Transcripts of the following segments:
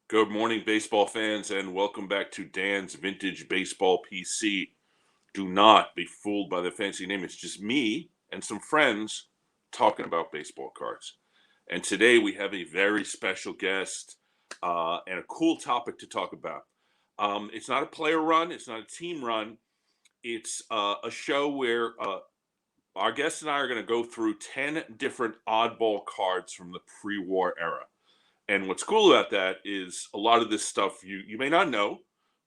Good morning, baseball fans, and welcome back to Dan's Vintage Baseball PC. Do not be fooled by the fancy name. It's just me and some friends talking about baseball cards. And today we have a very special guest and a cool topic to talk about. It's not a player run, it's not a team run. It's a show where our guest and I are going to go through 10 different oddball cards from the pre-war era. And what's cool about that is a lot of this stuff you may not know,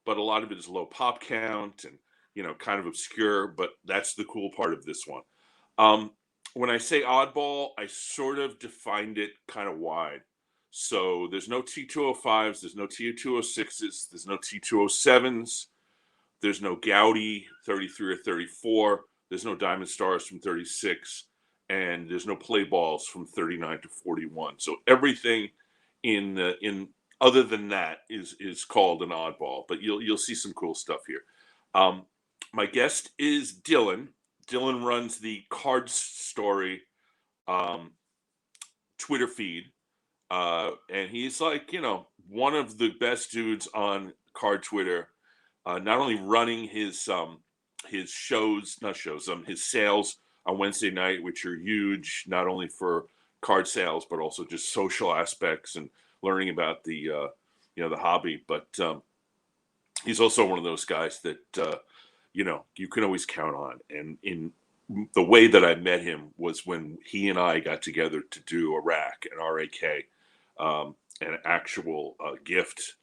but a lot of it is low pop count and kind of obscure. But that's the cool part of this one. Um, when I say oddball, I sort of defined it kind of wide. So there's no T205s, there's no T206s, there's no T207s, there's no Gaudy 33 or 34, there's no Diamond Stars from 36, and there's no play balls from 39 to 41. So everything in other than that is called an oddball, but you'll see some cool stuff here. Um, my guest is Dylan. Dylan runs the Card Story um, Twitter feed, and he's like one of the best dudes on card Twitter. Not only running his shows, not shows, his sales on Wednesday night, which are huge, not only for card sales but also just social aspects and learning about the hobby. But he's also one of those guys that you can always count on. And in the way that I met him was when he and I got together to do a rack, an RAK, an actual gift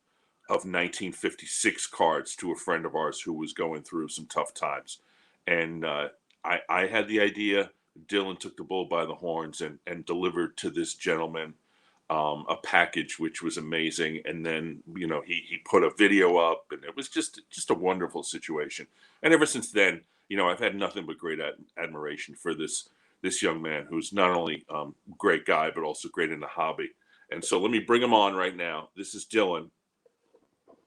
of 1956 cards to a friend of ours who was going through some tough times. And I had the idea. Dylan took the bull by the horns and delivered to this gentleman a package which was amazing. And then he put a video up, and it was just a wonderful situation. And ever since then, I've had nothing but great admiration for this young man who's not only great guy but also great in the hobby. And so let me bring him on right now. This is Dylan.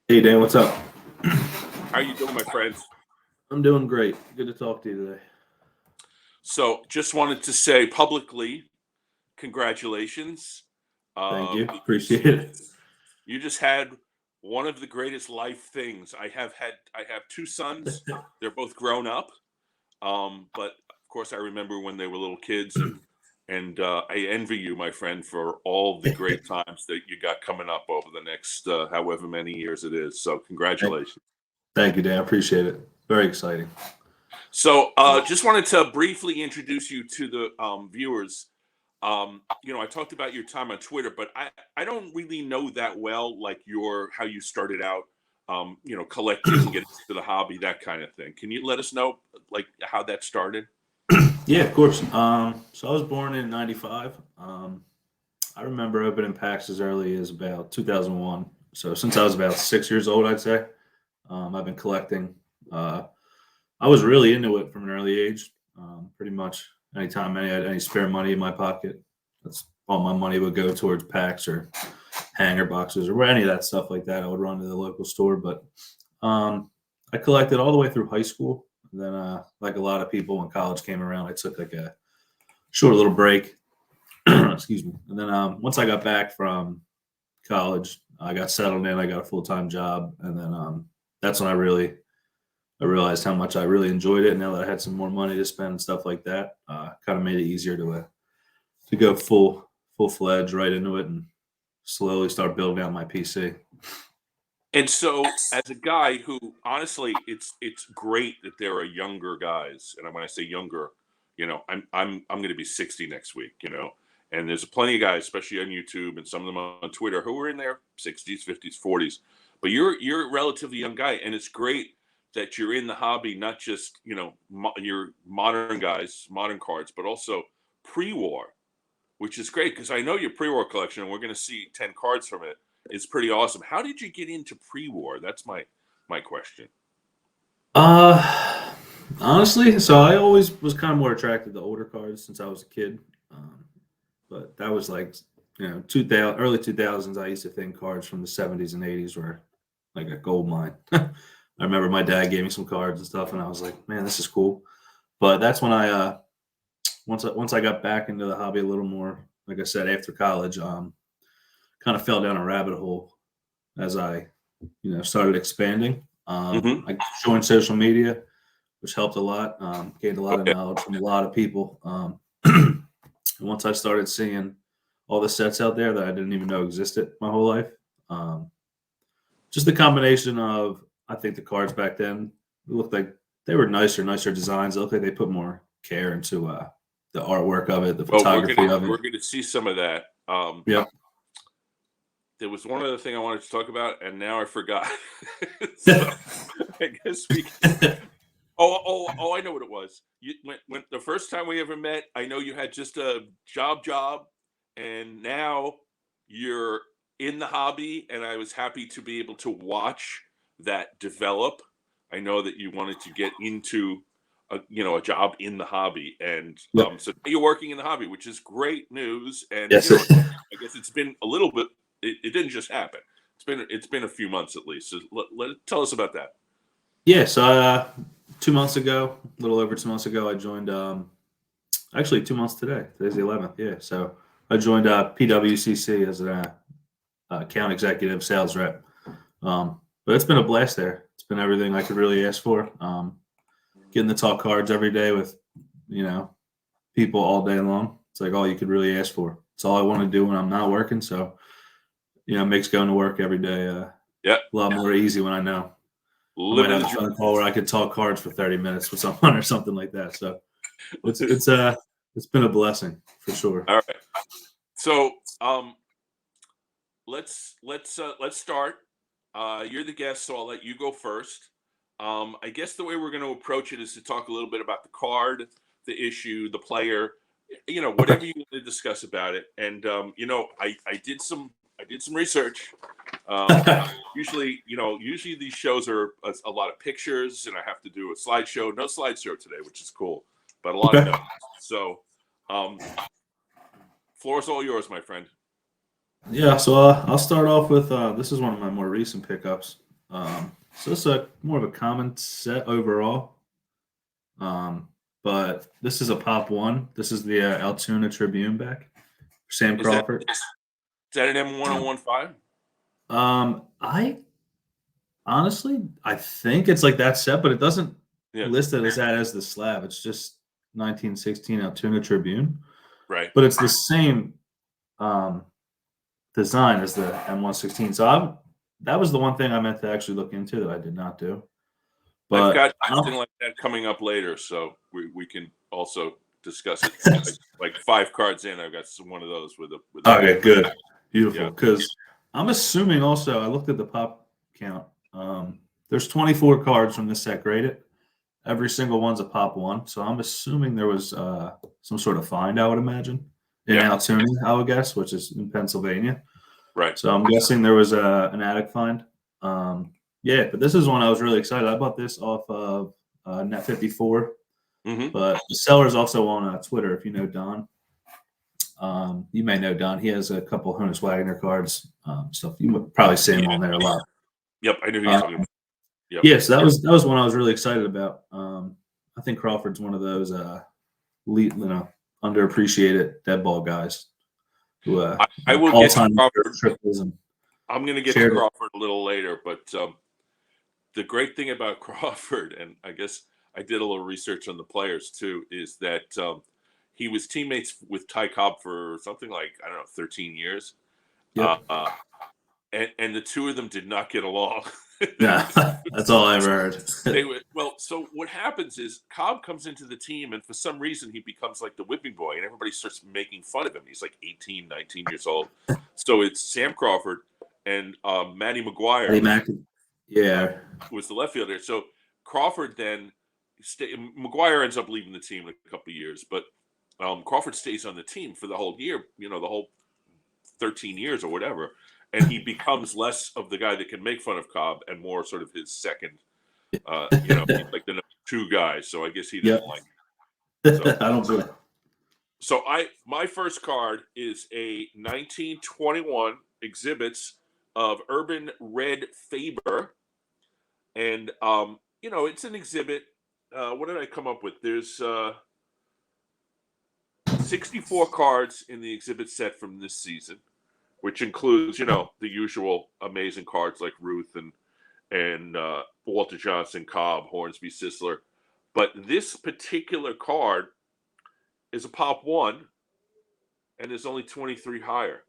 Hey Dan, what's up? How you doing, my friends? I'm doing great. Good to talk to you today. So just wanted to say publicly, congratulations. Thank you. Because Appreciate it. you just had one of the greatest life things. I have two sons. They're both grown up. But of course I remember when they were little kids, and I envy you, my friend, for all the great times that you got coming up over the next however many years it is. So congratulations. Thank you, Dan. Appreciate it. Very exciting. So just wanted to briefly introduce you to the viewers. I talked about your time on Twitter, but I don't really know that well, like how you started out, collecting and getting into the hobby, that kind of thing. Can you let us know like how that started? Yeah, of course. So I was born in '95. I remember opening packs as early as about 2001. So since I was about 6 years old, I'd say I've been collecting. I was really into it from an early age. Pretty much anytime I had any spare money in my pocket, that's all my money would go towards packs or hanger boxes or any of that stuff like that. I would run to the local store, but I collected all the way through high school. And then, like a lot of people, when college came around, I took like a short little break. Excuse me. And then once I got back from college, I got settled in. I got a full-time job, and then that's when I realized how much I really enjoyed it. And now that I had some more money to spend and stuff like that, kind of made it easier to go full fledged right into it and slowly start building out my PC. And so, as a guy who honestly, it's great that there are younger guys, and when I say younger, I'm going to be 60 next week, and there's plenty of guys, especially on YouTube and some of them on Twitter, who are in their 60s, 50s, 40s. But you're a relatively young guy, and it's great that you're in the hobby, not just your modern guys, modern cards, but also pre-war, which is great because I know your pre-war collection, and we're going to see 10 cards from it. It's pretty awesome. How did you get into pre-war? That's my question. Uh, Honestly, so I always was kind of more attracted to older cards since I was a kid. But that was like, 2000, early 2000s. I used to think cards from the 70s and 80s were like a gold mine. I remember my dad gave me some cards and stuff, and I was like, man, this is cool. But that's when once I got back into the hobby a little more, like I said, after college, kind of fell down a rabbit hole as I, started expanding. Hmm. I joined social media, which helped a lot. Gained a lot of Okay. knowledge from a lot of people. And once I started seeing all the sets out there that I didn't even know existed my whole life, um, just the combination of, I think the cards back then looked like they were nicer designs. It looked like they put more care into the artwork of it, the Well, photography of we're it. gonna see some of that. Yep. There was one other thing I wanted to talk about, and now I forgot. So I guess we can. Oh! I know what it was. When the first time we ever met, I know you had just a job, and now you're in the hobby, and I was happy to be able to watch that develop. I know that you wanted to get into a job in the hobby, and Yep. so now you're working in the hobby, which is great news. And Yes. I guess it's been a little bit. It didn't just happen. It's been a few months at least. So tell us about that. Yeah. So 2 months ago, a little over 2 months ago, I joined. Actually, 2 months today. Today's the 11th. Yeah. So I joined PWCC as an account executive sales rep. But it's been a blast there. It's been everything I could really ask for. Getting to talk cards every day with, you know, people all day long. It's like all you could really ask for. It's all I want to do when I'm not working. So, it makes going to work every day a Yeah, lot more easy when I know I might living have the a dream. phone call where I could talk cards for 30 minutes with someone or something like that. So it's been a blessing for sure. All right. So let's start. You're the guest, so I'll let you go first. I guess the way we're going to approach it is to talk a little bit about the card, the issue, the player, Okay. whatever you want to discuss about it. And I did some research. Um, usually these shows are a lot of pictures, and I have to do a slideshow. No slideshow today, which is cool, but a lot of Okay. notes. So, um, floor is all yours, my friend. Yeah, so I'll start off with this is one of my more recent pickups. So it's a more of a common set overall. Um, but this is a pop one. This is the Altoona Tribune back, Sam Is that Crawford. is that an M1015? I honestly I think it's like that set, but it doesn't Yeah, list it as that as the slab. It's just 1916 Altoona Tribune, right. but it's the same um, design as the M116. So that was the one thing I meant to actually look into that I did not do. I've But got something like that coming up later, so we can also discuss it. Like 5 cards in, I've got one of those with a okay, big. good, Yeah. beautiful. Because I'm assuming also I looked at the pop count. There's 24 cards from this set graded. Every single one's a pop one, so I'm assuming there was some sort of find. I would imagine in Yeah. Altoona, I would guess, which is in Pennsylvania. Right. So I'm guessing there was an attic find. Yeah, but this is one I was really excited. I bought this off of Net 54, Hmm. but the seller's also on Twitter. If you know Don, you may know Don. He has a couple Honus Wagner cards, stuff. You would probably see him Yeah. on there a lot. Yep. I knew who you're Um, talking about. Yep. yeah, so that was one I was really excited about. I think Crawford's one of those underappreciated dead ball guys who I will all get to time Crawford. triples and I'm going to get to shared it. Crawford a little later, but the great thing about Crawford, and I guess I did a little research on the players too, is that he was teammates with Ty Cobb for something like, I don't know, 13 years. Uh, Yep. uh, and the two of them did not get along. Yeah, that's all I ever heard. They were well. So what happens is Cobb comes into the team, and for some reason he becomes like the whipping boy, and everybody starts making fun of him. He's like 18, 19 years old. So it's Sam Crawford and Matty Eddie McGuire Mack. uh, Yeah. was the left fielder. So Crawford then McGuire ends up leaving the team in a couple of years, but Crawford stays on the team for the whole year. The whole 13 years or whatever, and he becomes less of the guy that can make fun of Cobb and more sort of his second. He's like the number 2 guy. So I guess he Yep. doesn't like. I So, don't do it. so my first card is a 1921 exhibits of Urban Red Faber, and it's an exhibit. What did I come up with? There's 64 cards in the exhibit set from this season. which includes, you know, the usual amazing cards like Ruth and Walter Johnson, Cobb, Hornsby, Sisler. But this particular card is a Pop 1, and there's only 23 higher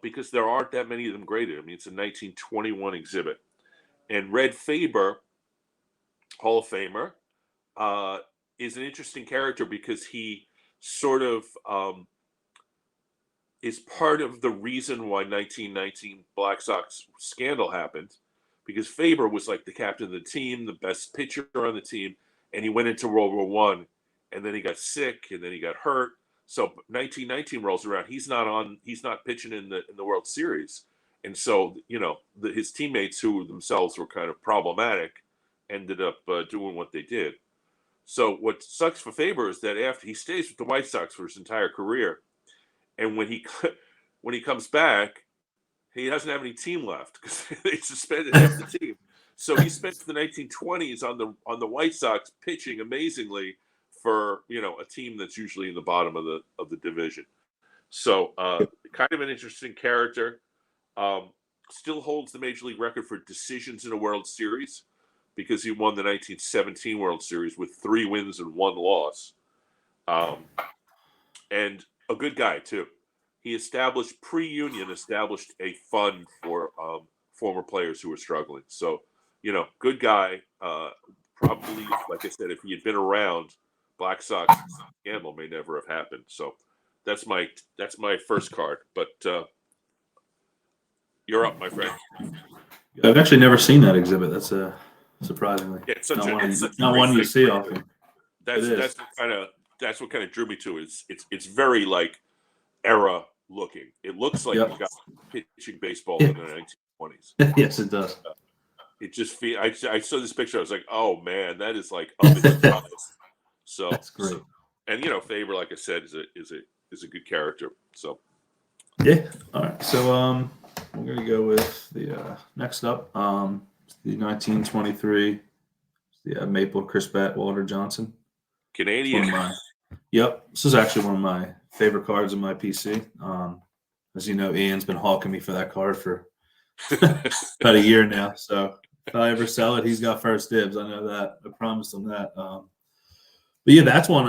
because there aren't that many of them graded. I mean, it's a 1921 exhibit. And Red Faber, Hall of Famer, is an interesting character because he sort of is part of the reason why 1919 Black Sox scandal happened, because Faber was like the captain of the team, the best pitcher on the team, and he went into World War One, and then he got sick, and then he got hurt. So 1919 rolls around, he's not pitching in the World Series, and so you know his teammates, who themselves were kind of problematic, ended up doing what they did. So what sucks for Faber is that after he stays with the White Sox for his entire career, and when he comes back, he doesn't have any team left because they suspended half the team. So he spent the 1920s on the White Sox pitching amazingly for, you know, a team that's usually in the bottom of the division. So kind of an interesting character. Still holds the major league record for decisions in a World Series because he won the 1917 World Series with 3 wins and 1 loss. And a good guy too. He pre-union established a fund for former players who were struggling. So, you know, good guy. Probably, like I said, if he had been around, Black Sox scandal may never have happened. So that's my first card. But you're up, my friend. I've actually never seen that exhibit. That's surprisingly. Yeah, it's not one you see often. That's what kind of drew me to it. It's very like era looking. It looks like you got pitching baseball in the 1920s. Yes, it does. It just I saw this picture. I was like, oh man, that is like up its time. So that's great. And you know, Faber, like I said, is a good character. So yeah. All right. So we're gonna go with the next up. The 1923, the Maple Crispet Walter Johnson. Canadian. Yep. This is actually one of my favorite cards in my PC. As you know, Ian's been hawking me for that card for about a year now. So if I ever sell it, he's got first dibs. I know that. I promised him that. But yeah, that's one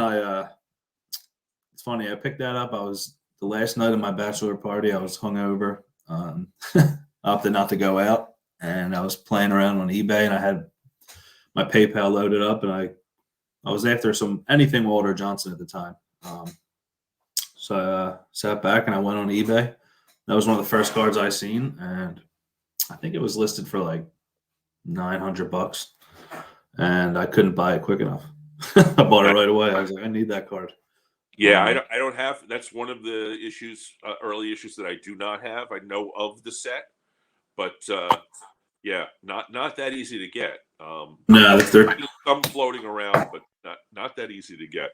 it's funny. I picked that up. I was the last night of my bachelor party. I was hungover. Opted not to go out, and I was playing around on eBay, and I had my PayPal loaded up, and I was after anything Walter Johnson at the time. So I sat back and I went on eBay. That was one of the first cards I seen, and I think it was listed for like $900, and I couldn't buy it quick enough. I bought it right away. I was like, I need that card. Yeah, I don't have. That's one of the issues, early issues that I do not have. I know of the set, but yeah, not that easy to get. No, there's some floating around, but not that easy to get.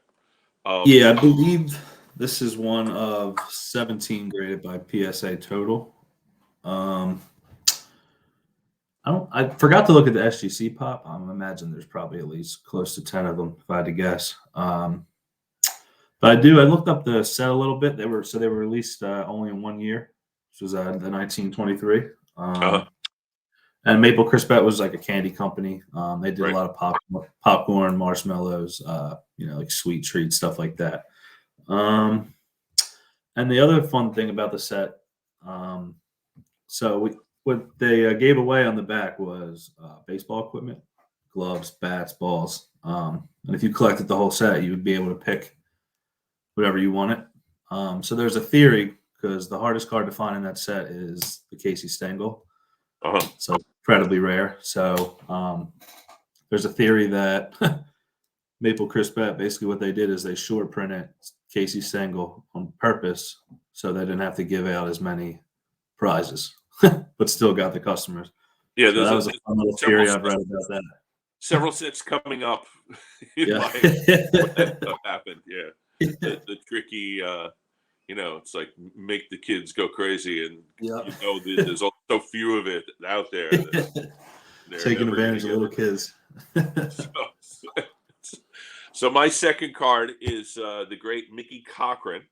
Yeah, I believe this is one of 17 graded by PSA total. I forgot to look at the SGC pop. I imagine there's probably at least close to 10 of them if I had to guess. But I looked up the set a little bit. They were released only in 1 year, which was the 1923. And Maple Crispet was like a candy company. They did a lot of popcorn, marshmallows, like sweet treats, stuff like that. And the other fun thing about the set, what they gave away on the back was baseball equipment, gloves, bats, balls. And if you collected the whole set, you would be able to pick whatever you wanted. So there's a theory, because the hardest card to find in that set is the Casey Stengel. So incredibly rare. So there's a theory that Maple Crispet, basically what they did is they short printed Casey Stengel on purpose so they didn't have to give out as many prizes, but still got the customers. Yeah, so that was a fun little theory I've read about that. Several sets coming up. Yeah. What happened? Yeah, the tricky. It's like make the kids go crazy, and there's so few of it out there. Taking advantage of little kids. So my second card is the great Mickey Cochran.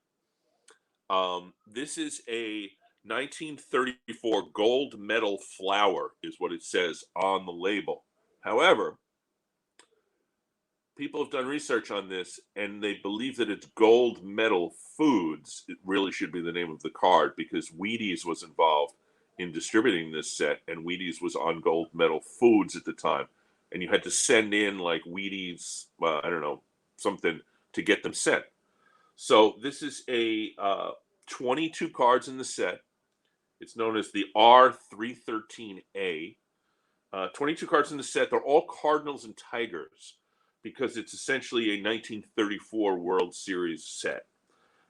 This is a 1934 gold medal flower is what it says on the label. However, people have done research on this, and they believe that it's Gold Medal Foods. It really should be the name of the card, because Wheaties was involved in distributing this set, and Wheaties was on Gold Medal Foods at the time. And you had to send in like Wheaties, I don't know, something to get them sent. So this is a 22 cards in the set. It's known as the R313A. 22 cards in the set. They're all Cardinals and Tigers, because it's essentially a 1934 World Series set.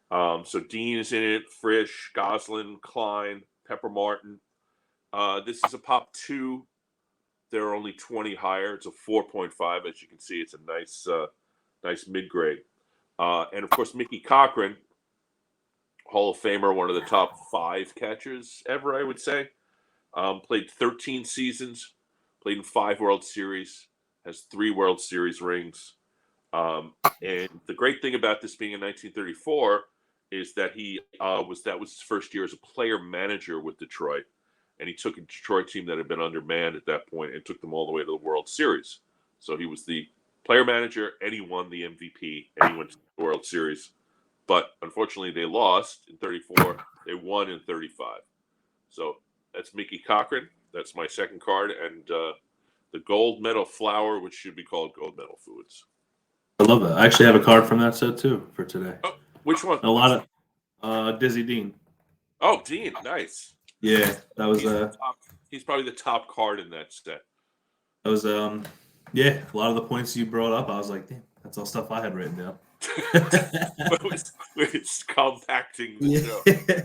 So Dean is in it, Frisch, Goslin, Klein, Pepper Martin. This is a Pop 2. There are only 20 higher. It's a 4.5. As you can see, it's a nice mid-grade. And, of course, Mickey Cochran, Hall of Famer, one of the top 5 catchers ever, I would say. Played 13 seasons, played in 5 World Series, has 3 World Series rings. And the great thing about this being in 1934 is that that was his first year as a player manager with Detroit. And he took a Detroit team that had been undermanned at that point and took them all the way to the World Series. So he was the player manager, and he won the MVP, and he went to the World Series. But unfortunately, they lost in 34. They won in 35. So that's Mickey Cochran. That's my second card. And the gold medal flower, which should be called Gold Medal Foods. I love that. I actually have a card from that set too for today. Oh, which one? A lot of Dizzy Dean. Oh, Dean, nice. Yeah, that was he's probably the top card in that set. That was yeah, a lot of the points you brought up, I was like, damn, that's all stuff I had written down. It's compacting the show.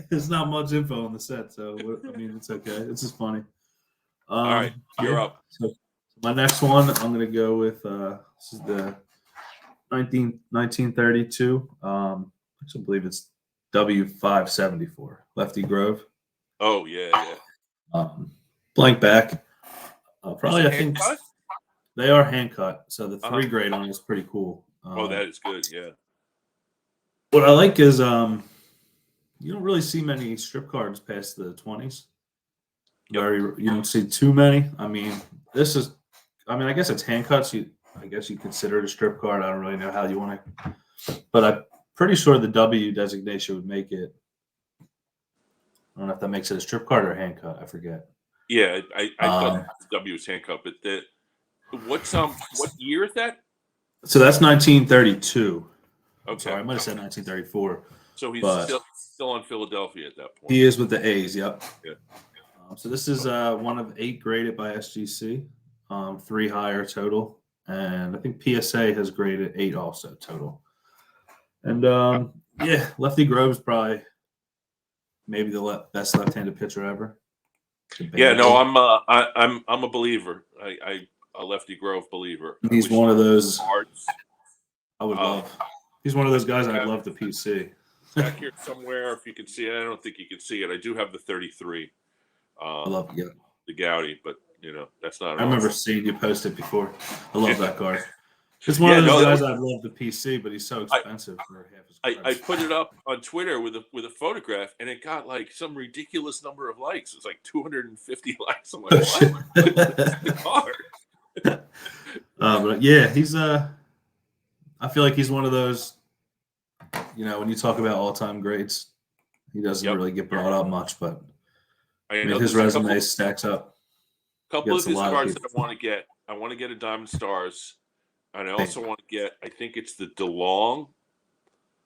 There's not much info on the set, so I mean, it's okay. It's just funny. All right, you're up. So my next one, I'm gonna go with this is the 1932. I actually believe it's W574 Lefty Grove. Oh yeah. Blank back. Probably I think cut? They are hand cut, so the 3 grade on is pretty cool. That is good. Yeah. What I like is you don't really see many strip cards past the 20s. You don't see too many. I mean, I guess it's hand cuts. I guess you consider it a strip card. I don't really know how you want to, but I'm pretty sure the W designation would make it. I don't know if that makes it a strip card or a hand cut. I forget. Yeah, I thought W was hand cut, but what year is that? So that's 1932. Okay. Sorry, I might have said 1934. So he's still on Philadelphia at that point. He is with the A's. Yep. Yeah. So this is one of 8 graded by SGC, 3 higher total, and I think PSA has graded 8 also total. And yeah, Lefty Grove's probably maybe the best left-handed pitcher ever. Yeah, no, I'm a believer. A Lefty Grove believer. He's one of those. Cards. I would love. He's one of those guys I'd love to PC. Back here somewhere, if you can see it. I don't think you can see it. I do have the 33. I love the Gaudy, but that's not. I remember seeing you post it before. I love that card. It's one of those guys I'd love to PC, but he's so expensive for half his cards. I put it up on Twitter with a photograph, and it got like some ridiculous number of likes. It was like 250 likes. I'm like, what? That's the card. But yeah, he's I feel like he's one of those. When you talk about all-time greats, he doesn't really get brought up much, but his resume stacks up. A couple of his cards that I want to get. I want to get a Diamond Stars, and I also want to get. I think it's the DeLong.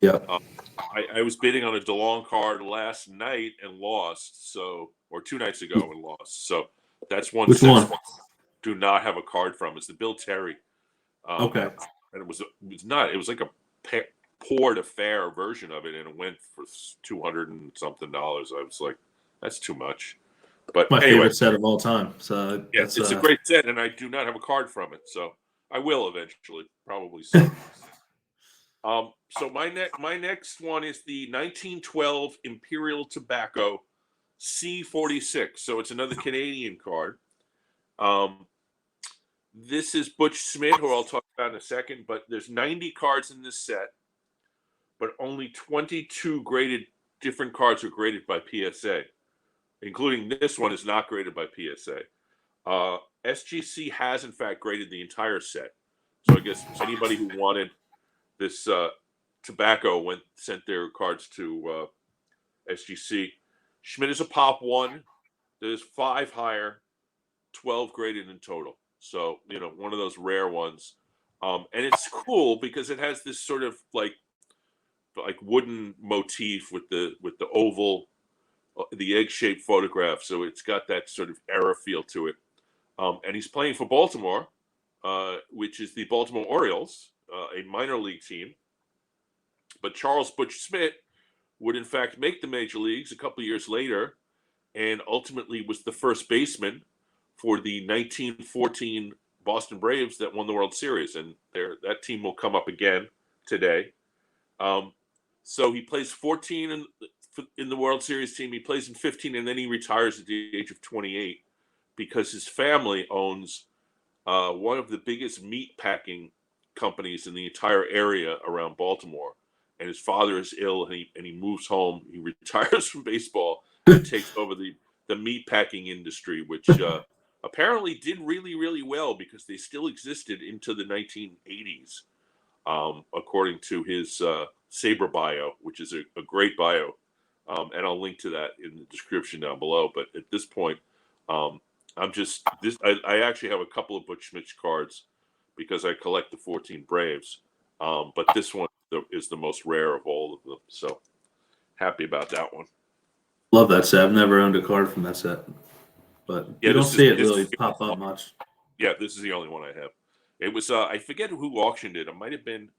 Yeah. I was bidding on a DeLong card last night and lost. Or 2 nights ago and lost. So that's one. Which one? Do not have a card from. It's the Bill Terry. Okay. And it was not. It was like a poor to fair version of it, and it went for $200 and something. I was like, that's too much. But my anyway, favorite set of all time. So yeah, it's a great set, and I do not have a card from it, so I will eventually, probably soon. So my next one is the 1912 Imperial Tobacco C46. So it's another Canadian card. This is Butch Smith, who I'll talk about in a second. But there's 90 cards in this set, but only 22 different cards are graded by PSA. including this one, is not graded by PSA. SGC has, in fact, graded the entire set. So I guess anybody who wanted this tobacco sent their cards to SGC. Schmidt is a pop 1. There's 5 higher, 12 graded in total. So, one of those rare ones. And it's cool because it has this sort of like wooden motif with the oval, the egg-shaped photograph. So it's got that sort of era feel to it. And he's playing for Baltimore, which is the Baltimore Orioles, a minor league team. But Charles Butch Schmidt would, in fact, make the major leagues a couple of years later, and ultimately was the first baseman for the 1914 Boston Braves that won the World Series. And that team will come up again today. So he plays 14 in the World Series team. He plays in 15, and then he retires at the age of 28 because his family owns one of the biggest meat packing companies in the entire area around Baltimore. And his father is ill, and he moves home. He retires from baseball and takes over the meat packing industry, which apparently did really, really well because they still existed into the 1980s, according to his Sabre bio, which is a great bio. And I'll link to that in the description down below. But at this point, I actually have a couple of Butch Schmidt cards because I collect the 14 Braves. But this one is the most rare of all of them. So happy about that one. Love that set. I've never owned a card from that set, but you don't see it really pop up much. Yeah, this is the only one I have. It was I forget who auctioned it. It might have been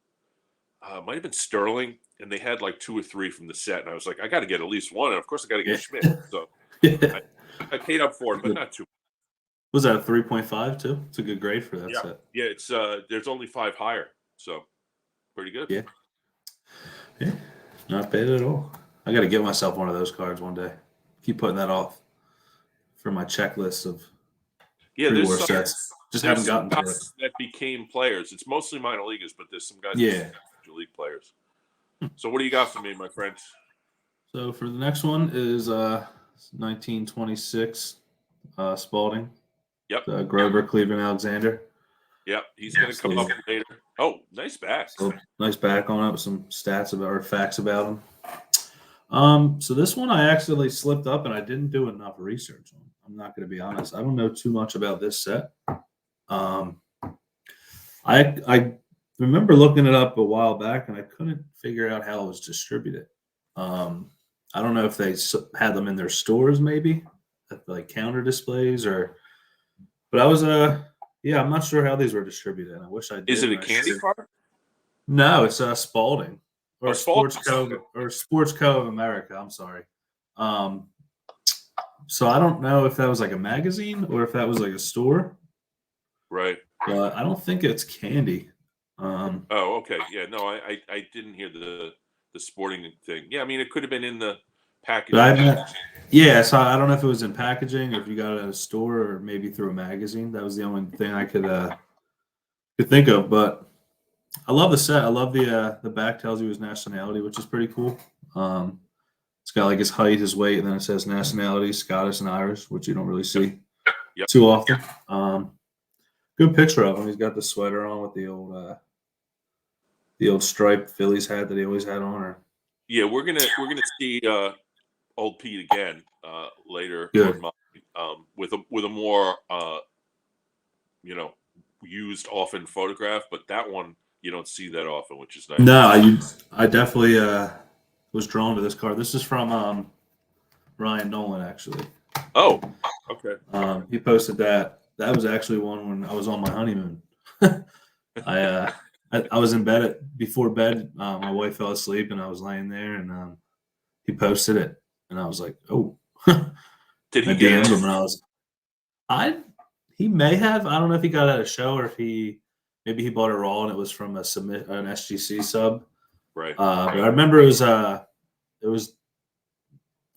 Sterling, and they had like 2 or 3 from the set, and I was like, I got to get at least one, and of course I got to get Schmidt. So I paid up for it, but not too. Was that a 3.5 too? It's a good grade for that set. Yeah, it's there's only 5 higher, so pretty good. Yeah, not bad at all. I got to get myself one of those cards one day. Keep putting that off for my checklist of pre-war sets. Just haven't gotten to it. That became players. It's mostly minor leaguers, but there's some guys major league players. So what do you got for me, my friend? So for the next one is 1926 Spalding. Yep. Grover Cleveland Alexander. Yep, he's going to come up later. Oh, nice back. So nice back on it with some stats or facts about him. So this one I accidentally slipped up and I didn't do enough research on. I'm not going to be honest. I don't know too much about this set. I remember looking it up a while back and I couldn't figure out how it was distributed. I don't know if they had them in their stores, maybe at like counter displays but I was I'm not sure how these were distributed. And I wish I did. Is it a candy card? No, it's Spalding. Or Sports Co. of America. I'm sorry. So I don't know if that was like a magazine or if that was like a store. Right. But I don't think it's candy. Oh, okay. Yeah, no, I didn't hear the sporting thing. Yeah, I mean, it could have been in the package. So I don't know if it was in packaging or if you got it at a store or maybe through a magazine. That was the only thing I could think of. But I love the set. I love the back tells you his nationality, which is pretty cool. It's got like his height, his weight, and then it says nationality, Scottish and Irish, which you don't really see too often. Good picture of him. He's got the sweater on with the old striped Phillies hat that he always had on. Yeah, we're gonna see old Pete again later. Good. With a more used often photograph, but that one you don't see that often, which is nice. No, I definitely was drawn to this card. This is from Ryan Nolan, actually. Oh, okay. He posted that. That was actually one when I was on my honeymoon. I was in bed before bed. My wife fell asleep, and I was laying there, and he posted it, and I was like, "Oh." Did he get him? And he may have. I don't know if he got it at a show or if maybe he bought it raw and it was from an SGC sub. Right. But I remember it was. I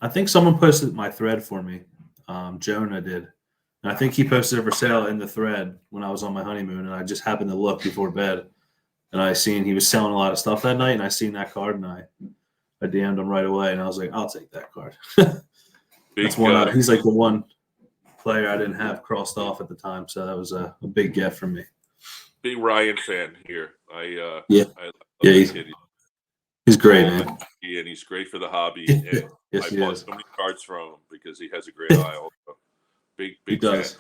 think someone posted my thread for me. Jonah did. And I think he posted it for sale in the thread when I was on my honeymoon, and I just happened to look before bed, and I seen he was selling a lot of stuff that night, and I seen that card, and I DM'd him right away, and I was like, I'll take that card. That's Big, one. He's like the one player I didn't have crossed off at the time, so that was a big get from me. big Ryan fan here. Yeah, I love yeah, that kid. he's great, Tall, man. and he's great for the hobby. And Yes, I he bought is. so many cards from him because he has a great eye. Also, He big fan. does.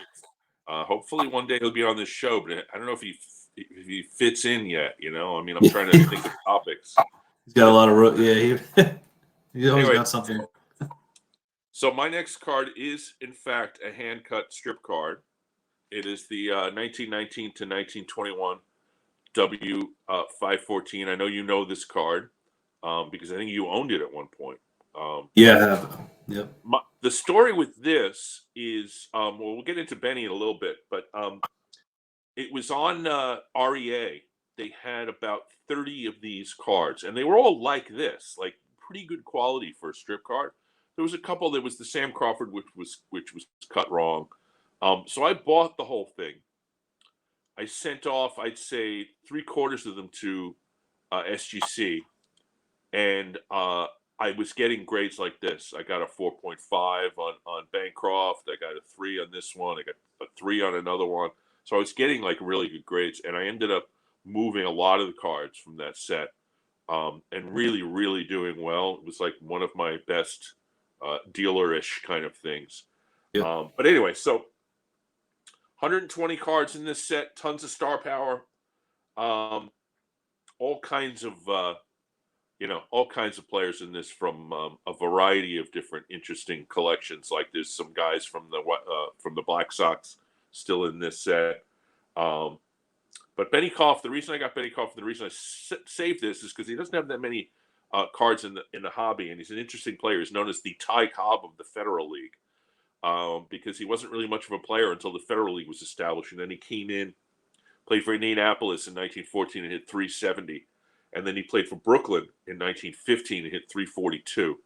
Hopefully one day he'll be on this show, but I don't know if he fits in yet. You know, I mean, I'm trying to think of topics. He's got a lot of yeah. He's always Anyway, got something. so my next card is in fact a hand cut strip card. It is the 1919 to 1921 W 514. I know you know this card because I think you owned it at one point. Yeah, I have. Yep. The story with this is, well, we'll get into Benny in a little bit, but it was on REA. They had about 30 of these cards, and they were all like this, like pretty good quality for a strip card. There was a couple. There was the Sam Crawford, which was cut wrong. So I bought the whole thing. I sent off, I'd say, 3/4 of them to SGC, and I was getting grades like this. I got a 4.5 on Bancroft. I got a 3 on this one. I got a 3 on another one. So I was getting like really good grades, and I ended up moving a lot of the cards from that set, and really, really doing well. It was like one of my best dealer-ish kind of things. Yep. But anyway, so 120 cards in this set, tons of star power, all kinds of all kinds of players in this from a variety of different interesting collections. Like there's some guys from the Black Sox still in this set. But Benny Koff, the reason I got Benny Koff, the reason I saved this is because he doesn't have that many cards in the hobby, and he's an interesting player. He's known as the Ty Cobb of the Federal League. Because he wasn't really much of a player until the Federal League was established. And then he came in, played for Indianapolis in 1914 and hit 370. And then he played for Brooklyn in 1915 and hit 342.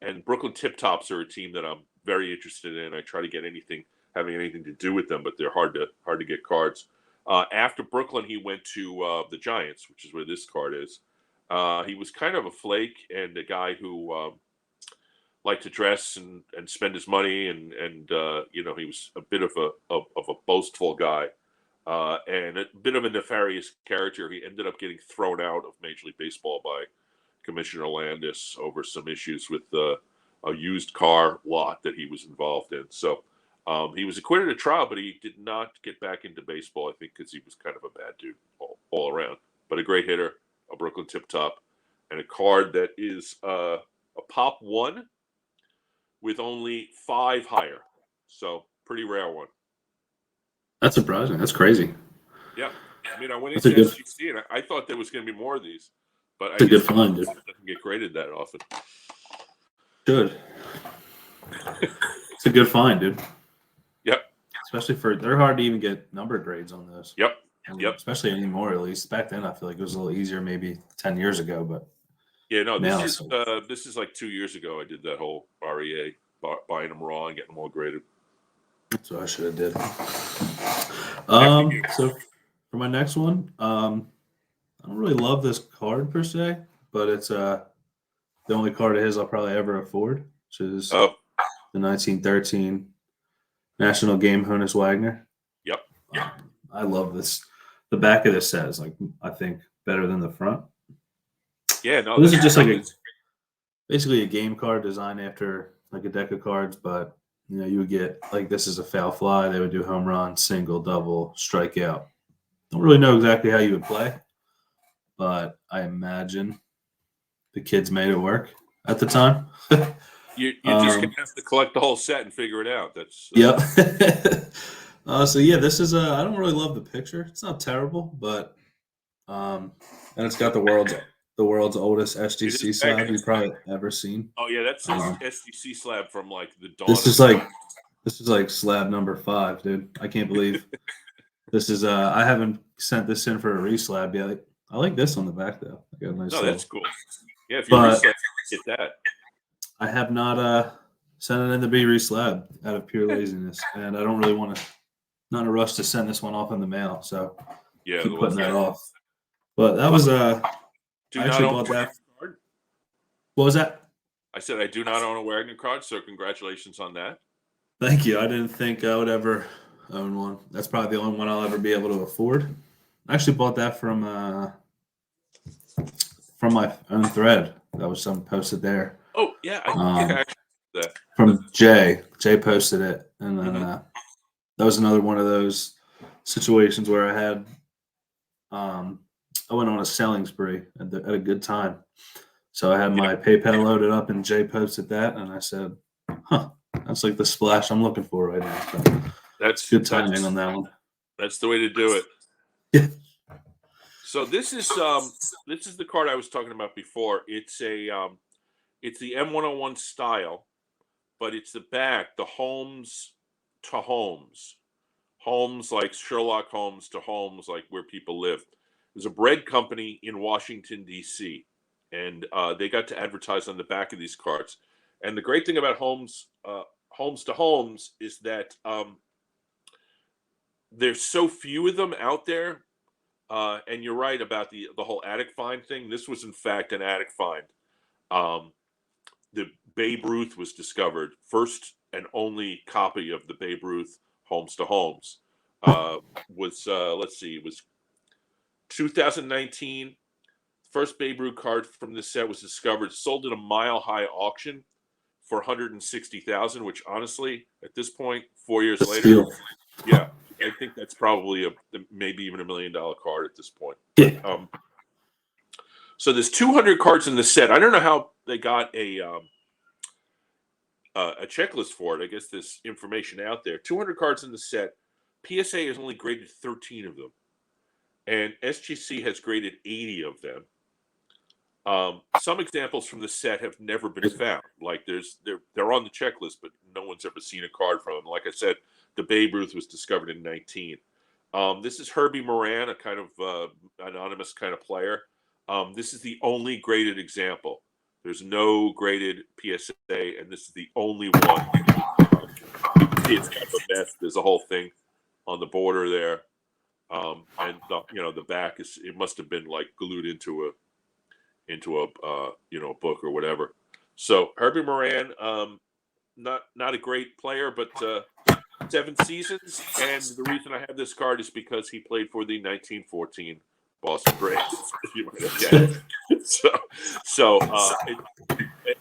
And Brooklyn Tip Tops are a team that I'm very interested in. I try to get having anything to do with them, but they're hard to get cards. After Brooklyn, he went to the Giants, which is where this card is. He was kind of a flake and a guy who liked to dress and spend his money, and he was a bit of a boastful guy, and a bit of a nefarious character. He ended up getting thrown out of Major League Baseball by Commissioner Landis over some issues with a used car lot that he was involved in. So he was acquitted at trial, but he did not get back into baseball, I think, because he was kind of a bad dude all around. But a great hitter, a Brooklyn tip top, and a card that is a pop 1 with only 5 higher. So pretty rare one. That's surprising. That's crazy. Yeah. I mean, I went That's into a good, SGC and I thought there was going to be more of these, but I that's a good guess find, dude. it doesn't get graded that often. Good. It's a good find, dude. Yep. Especially they're hard to even get number grades on those. Yep. Yep. Especially anymore, at least. Back then, I feel like it was a little easier maybe 10 years ago, but yeah, no, now this is like 2 years ago. I did that whole REA, buying them raw and getting them all graded. That's what I should have did. So for my next one, I don't really love this card per se, but it's the only card of his I'll probably ever afford, which is the 1913 National Game Honus Wagner. Yep. I love this. The back of this set is like, I think, better than the front. Yeah, no, this is just like basically a game card designed after like a deck of cards, but you would get like this is a foul fly. They would do home run, single, double, strikeout. Don't really know exactly how you would play, but I imagine the kids made it work at the time. You're just gonna have to collect the whole set and figure it out. That's yep. So yeah, this is I don't really love the picture. It's not terrible, but and it's got the world's oldest SGC slab you've probably ever seen. Oh yeah, that's SGC slab from like the dawn. This is like slab number 5, dude. I can't believe this is. I haven't sent this in for a reslab yet. I like this on the back though. I got a nice that's cool. Yeah, if you reslab, get that. I have not sent it in to be reslabbed out of pure laziness, and I don't really want to. Not in a rush to send this one off in the mail, so keep putting that off. But that was I actually bought that. What was that? I said I do not own a Wagner card, so congratulations on that. Thank you. I didn't think I would ever own one. That's probably the only one I'll ever be able to afford. I actually bought that from my own thread. That was some posted there. Oh yeah, I think I actually did that. From Jay. Jay posted it, and then Mhm. that was another one of those situations where I had I went on a selling spree at a good time. So I had my PayPal loaded up, and Jay posted that, and I said, "Huh, that's like the splash I'm looking for right now." So it's good timing on that one. That's the way to do it. Yeah. So this is the card I was talking about before. It's the M101 style, but it's the back, the Holmes to Holmes. Holmes like Sherlock Holmes to Holmes like where people live. There's a bread company in Washington, D.C., and they got to advertise on the back of these cards. And the great thing about Holmes to Holmes is that there's so few of them out there. And you're right about the whole attic find thing. This was, in fact, an attic find. The Babe Ruth was discovered, first and only copy of the Babe Ruth Holmes to Holmes. Let's see, it was 2019. First Babe Ruth card from this set was discovered, sold at a Mile High auction for $160,000, which honestly, at this point, 4 years later, Steal. yeah, I think that's probably maybe even $1 million card at this point. Yeah. So there's 200 cards in the set. I don't know how they got a checklist for it. I guess there's information out there. 200 cards in the set. PSA has only graded 13 of them, and SGC has graded 80 of them. Some examples from the set have never been found. Like they're on the checklist, but no one's ever seen a card from them. Like I said, the Babe Ruth was discovered in 19. This is Herbie Moran, a kind of anonymous kind of player. This is the only graded example. There's no graded PSA, and this is the only one. It's kind of a mess. There's a whole thing on the border there, and the back it must have been like glued into a book or whatever. So Herbie Moran, not a great player, but 7 seasons, and the reason I have this card is because he played for the 1914 Boston Braves. You might have guessed. So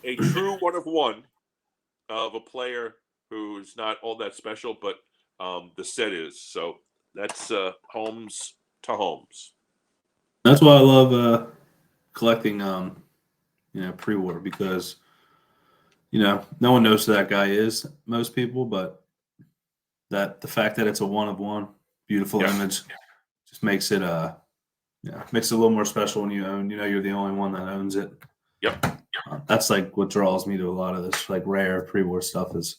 a true one of one of a player who's not all that special, but the set is. So that's Holmes to Holmes. That's why I love collecting, pre-war, because no one knows who that guy is. Most people, but the fact that it's a one of one, beautiful image, just makes it makes it a little more special when you own. You're the only one that owns it. Yep. That's like what draws me to a lot of this like rare pre-war stuff. Is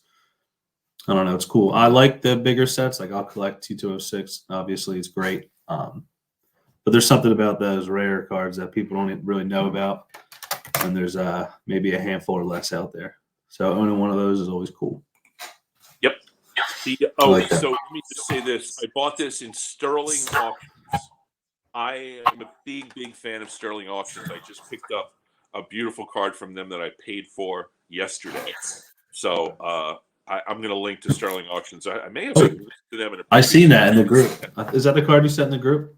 I don't know, it's cool. I like the bigger sets. Like I'll collect T206. Obviously, it's great. But there's something about those rare cards that people don't really know about, and there's maybe a handful or less out there. So owning one of those is always cool. Yep. So let me just say this: I bought this in Sterling Auctions. I am a big fan of Sterling Auctions. I just picked up a beautiful card from them that I paid for yesterday. So I'm going to link to Sterling Auctions. I may have linked to them in a. I seen that in the group. Is that the card you sent in the group?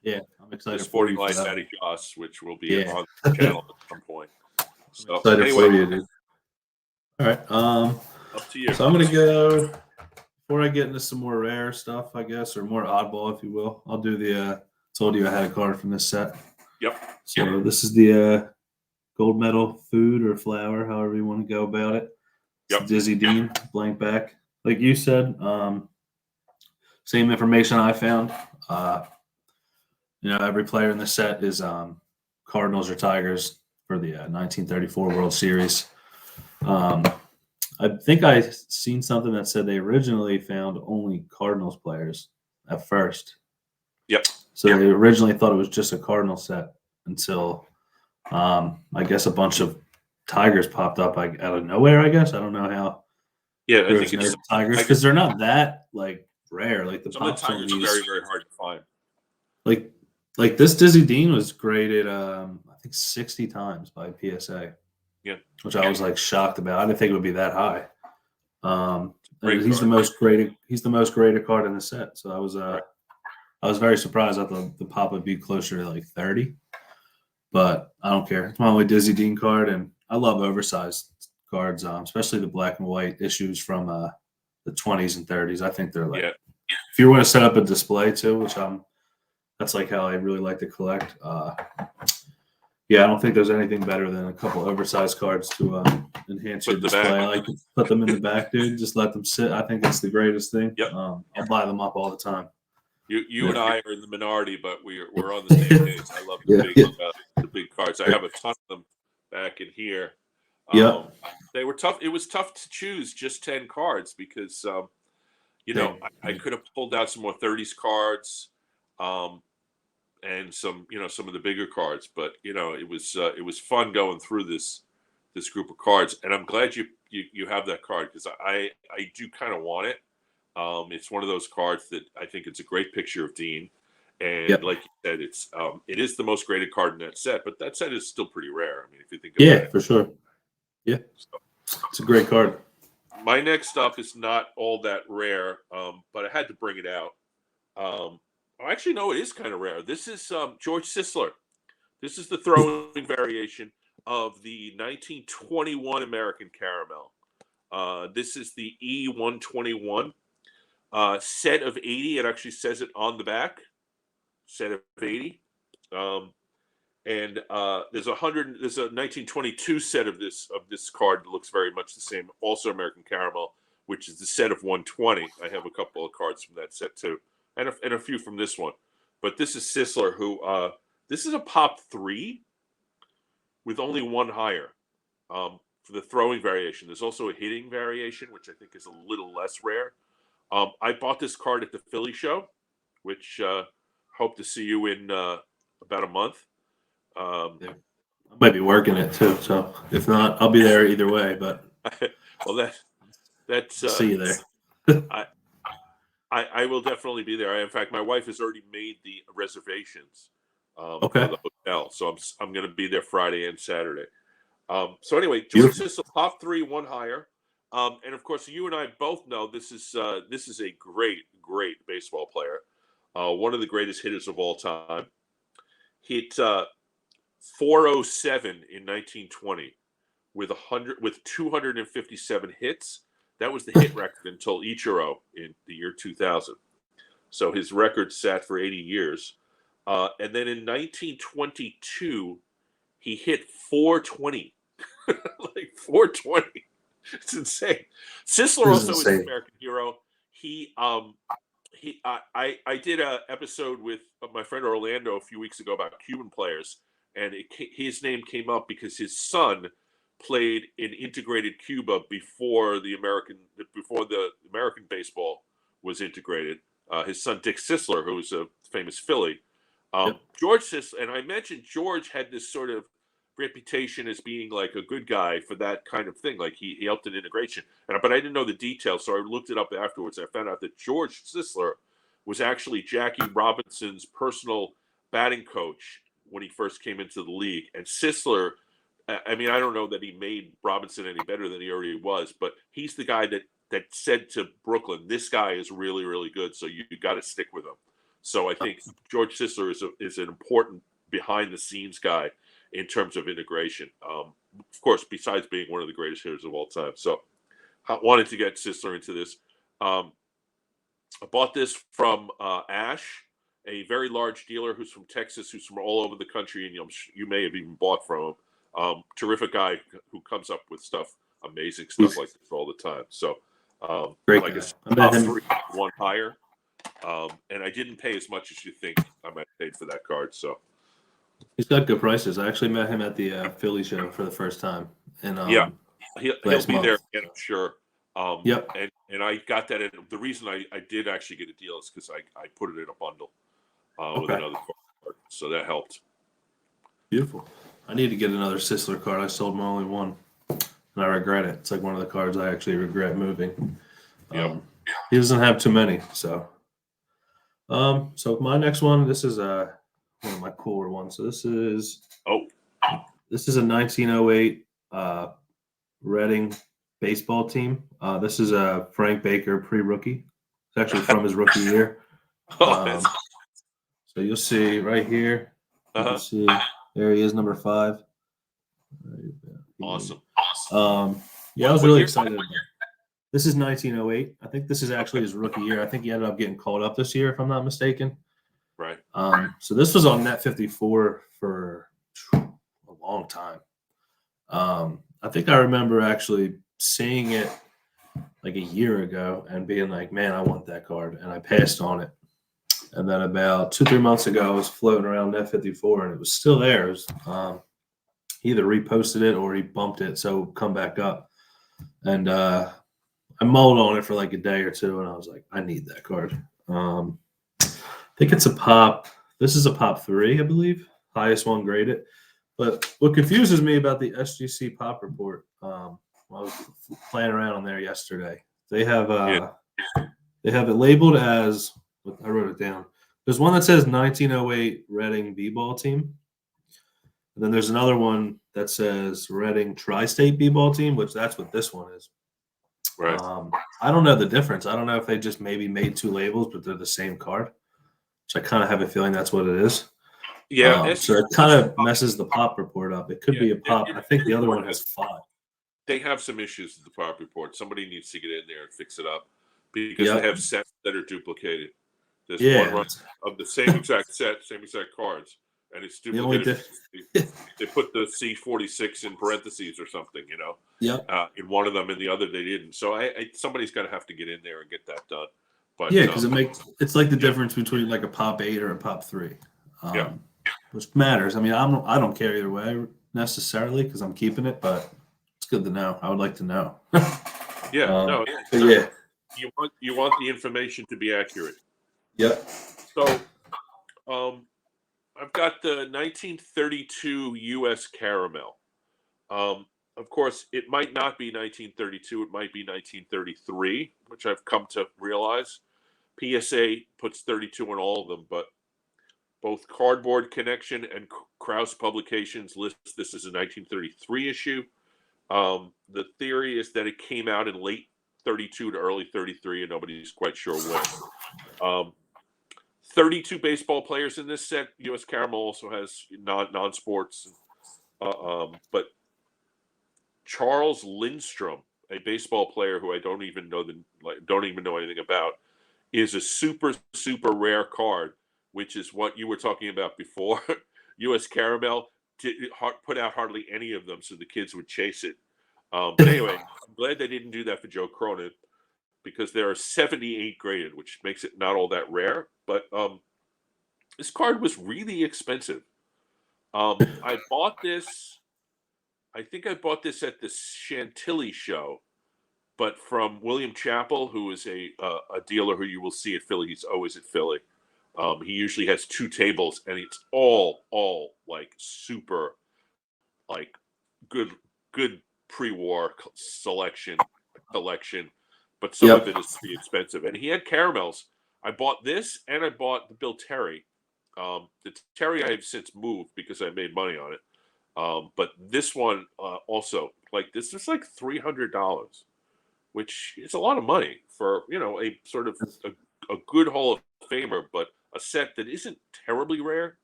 Yeah, I'm excited. Sporting Life Matty Joss, which will be on the channel at some point. So excited for you, dude. All right. Up to you. So I'm gonna go before I get into some more rare stuff, I guess, or more oddball, if you will. I'll do the. Told you I had a card from this set. Yep. So this is the gold medal food or flower, however you want to go about it. It's Dizzy Dean, blank back. Like you said, same information I found. Every player in the set is Cardinals or Tigers for the 1934 World Series. I think I seen something that said they originally found only Cardinals players at first. Yep. So they originally thought it was just a Cardinal set until I guess a bunch of Tigers popped up out of nowhere. I guess I don't know how. Yeah, I think it's Tigers because they're not that like rare. Like some of the Tigers are very, very hard to find. Like this Dizzy Dean was graded I think 60 times by PSA. which I was like shocked about. I didn't think it would be that high. And Great he's the card. most graded. He's the most graded card in the set. So Right. I was very surprised. I thought the pop would be closer to like 30, but I don't care. It's my only Dizzy Dean card, and I love oversized cards, especially the black and white issues from the 20s and 30s. I think they're like, Yeah. if you want to set up a display too, which that's like how I really like to collect. Yeah, I don't think there's anything better than a couple oversized cards to enhance Put your in the display. back. I like to put them in the back, dude. Just let them sit. I think it's the greatest thing. Yep. I'll buy them up all the time. You and I are in the minority, but we're on the same page. I love the big cards. I have a ton of them back in here. Yeah. They were tough. It was tough to choose just 10 cards because I could have pulled out some more 30s cards, and some of the bigger cards, but it was fun going through this group of cards, and I'm glad you have that card because I do kind of want it. It's one of those cards that I think it's a great picture of Dean, and like you said, it is the most graded card in that set, but that set is still pretty rare. I mean, if you think about it, for sure. Yeah, it's a great card. My next up is not all that rare, but I had to bring it out. Actually, no, it is kind of rare. This is George Sisler. This is the throwing variation of the 1921 American Caramel. This is the E121 set of 80. It actually says it on the back. Set of 80. And there's a 1922 set of this card that looks very much the same. Also American Caramel, which is the set of 120. I have a couple of cards from that set too, and a few from this one. But this is Sisler, who this is a pop 3 with only one higher for the throwing variation. There's also a hitting variation, which I think is a little less rare. I bought this card at the Philly show, which hope to see you in about a month. I might be working it too, so if not, I'll be there either way. But well, that's see you there. I will definitely be there. In fact, my wife has already made the reservations for the hotel, so I'm going to be there Friday and Saturday. So anyway, George Sisler, pop 3, one higher, and of course, you and I both know this is a great baseball player, one of the greatest hitters of all time. Hit 407 in 1920 with 257 hits. That was the hit record until Ichiro in the year 2000. So his record sat for 80 years. And then in 1922, he hit 420. Like 420. It's insane. Sisler also is an American hero. I did an episode with my friend Orlando a few weeks ago about Cuban players, and his name came up because his son played in integrated Cuba before the American baseball was integrated. His son Dick Sisler, who was a famous Philly. George Sisler, and I mentioned George had this sort of reputation as being like a good guy for that kind of thing. Like he helped in integration, but I didn't know the details, so I looked it up afterwards. I found out that George Sisler was actually Jackie Robinson's personal batting coach when he first came into the league. And Sisler, I mean, I don't know that he made Robinson any better than he already was, but he's the guy that said to Brooklyn, "This guy is really, really good, so you got to stick with him." So I think George Sisler is an important behind-the-scenes guy in terms of integration. Of course, besides being one of the greatest hitters of all time. So I wanted to get Sisler into this. I bought this from Ash, a very large dealer who's from Texas, who's from all over the country, and you may have even bought from him. Terrific guy who comes up with amazing stuff like this all the time. So, Great like guy. I said, top 3, one higher. And I didn't pay as much as you think I might have paid for that card. So he's got good prices. I actually met him at the Philly show for the first time. And yeah, he'll be there again, I'm sure. Yep. And I got that. The reason I did actually get a deal is because I put it in a bundle with another card, so that helped. Beautiful. I need to get another Sisler card. I sold my only one, and I regret it. It's like one of the cards I actually regret moving. He doesn't have too many, so. So my next one, this is one of my cooler ones. So this is a 1908 Reading baseball team. This is a Frank Baker pre-rookie. It's actually from his rookie year. So you'll see right here. You can see there he is, number 5. Awesome. Yeah, I was really excited about it. This is 1908. I think this is actually his rookie year. I think he ended up getting called up this year, if I'm not mistaken. Right. So this was on Net 54 for a long time. I think I remember actually seeing it like a year ago and being like, man, I want that card. And I passed on it. And then about 2-3 months ago, I was floating around Net 54 and it was still there. It was, he either reposted it or he bumped it, so come back up. And I mulled on it for like a day or two, and I was like, I need that card. I think it's a pop. This is a pop 3, I believe, highest one graded. But what confuses me about the SGC pop report, I was playing around on there yesterday. They have it labeled as, I wrote it down. There's one that says 1908 Reading B-ball team. And then there's another one that says Reading Tri-State B-ball team, which that's what this one is. Right. I don't know the difference. I don't know if they just maybe made 2 labels, but they're the same card. Which I kind of have a feeling that's what it is. Yeah. So it kind of messes the pop report up. It could be a pop. I think the other one has 5. They have some issues with the pop report. Somebody needs to get in there and fix it up because they have sets that are duplicated. There's one run of the same exact set, same exact cards, and it's duplicated. They put the C46 in parentheses or something, you know. In one of them, and the other they didn't. So somebody's going to have to get in there and get that done. But because it's like the difference between like a pop 8 or a pop 3, which matters. I mean, I don't care either way necessarily because I'm keeping it, but it's good to know. I would like to know. You want the information to be accurate. Yep. So, I've got the 1932 U.S. Caramel. Of course, it might not be 1932. It might be 1933, which I've come to realize. PSA puts 32 on all of them, but both Cardboard Connection and Krause Publications list this as a 1933 issue. The theory is that it came out in late 32 to early 33, and nobody's quite sure when. 32 baseball players in this set. U.S. Caramel also has non-sports, but Charles Lindstrom, a baseball player who I don't even know anything about, is a super rare card, which is what you were talking about before. U.S. Caramel put out hardly any of them, so the kids would chase it. But anyway, I'm glad they didn't do that for Joe Cronin, because there are 78 graded, which makes it not all that rare. But this card was really expensive. I bought this. I think I bought this at the Chantilly show, but from William Chappell, who is a dealer who you will see at Philly. He's always at Philly. He usually has 2 tables, and it's all like super, like good pre-war collection, but some of it is pretty expensive. And he had caramels. I bought this, and I bought the Bill Terry. The Terry I have since moved because I made money on it. But this one also, like, this is like $300, which is a lot of money for, a sort of a good Hall of Famer, but a set that isn't terribly rare.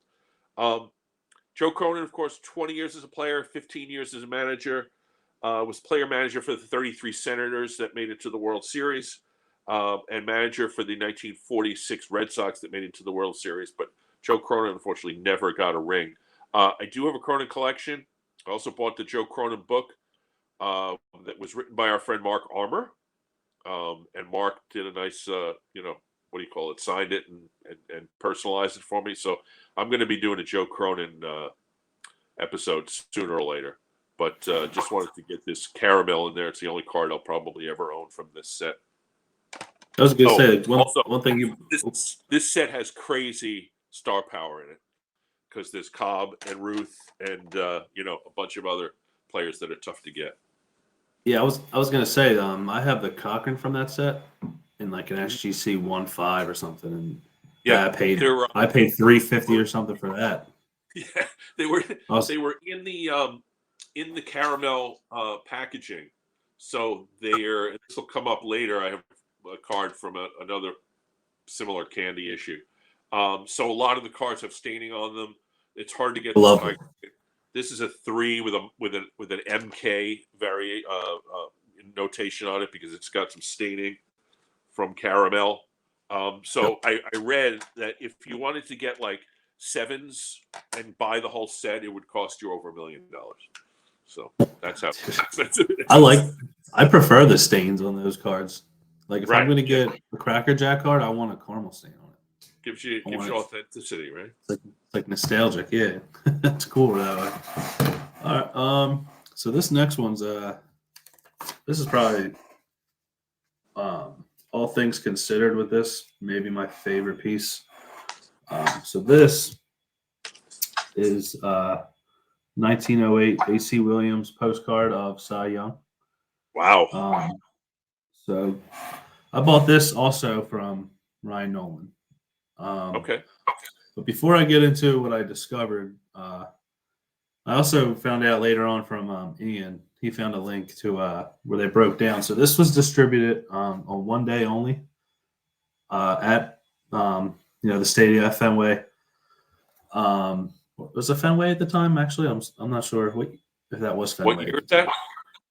Joe Cronin, of course, 20 years as a player, 15 years as a manager. Was player manager for the 33 Senators that made it to the World Series, and manager for the 1946 Red Sox that made it to the World Series. But Joe Cronin, unfortunately, never got a ring. I do have a Cronin collection. I also bought the Joe Cronin book that was written by our friend Mark Armour. And Mark did a nice, signed it and personalized it for me. So I'm going to be doing a Joe Cronin episode sooner or later. But just wanted to get this caramel in there. It's the only card I'll probably ever own from this set. I was going to say, one thing this set has crazy star power in it, because there's Cobb and Ruth and a bunch of other players that are tough to get. Yeah, I was going to say, I have the Cochran from that set in like an SGC 1.5 or something, and I paid $350 or something for that. Yeah, they were in the in the caramel packaging. So this will come up later. I have a card from another similar candy issue. So a lot of the cards have staining on them. It's hard to get. Love it. This is a 3 with an MK notation on it because it's got some staining from caramel. So I read that if you wanted to get like 7s and buy the whole set, it would cost you over $1 million. So that's how expensive it is. I prefer the stains on those cards. Like if I'm Right, going to get a Cracker Jack card, I want a caramel stain on it. gives you authenticity, right? It's like nostalgic, yeah. That's cool that way. All right, so this next one's this is probably all things considered with this, maybe my favorite piece. So this is 1908 AC Williams postcard of Cy Young. Wow. So I bought this also from Ryan Nolan. Okay. But before I get into what I discovered, I also found out later on from Ian. He found a link to where they broke down. So this was distributed on one day only at the stadium at Fenway. Was it Fenway at the time? Actually, I'm not sure if that was Fenway. What year is that?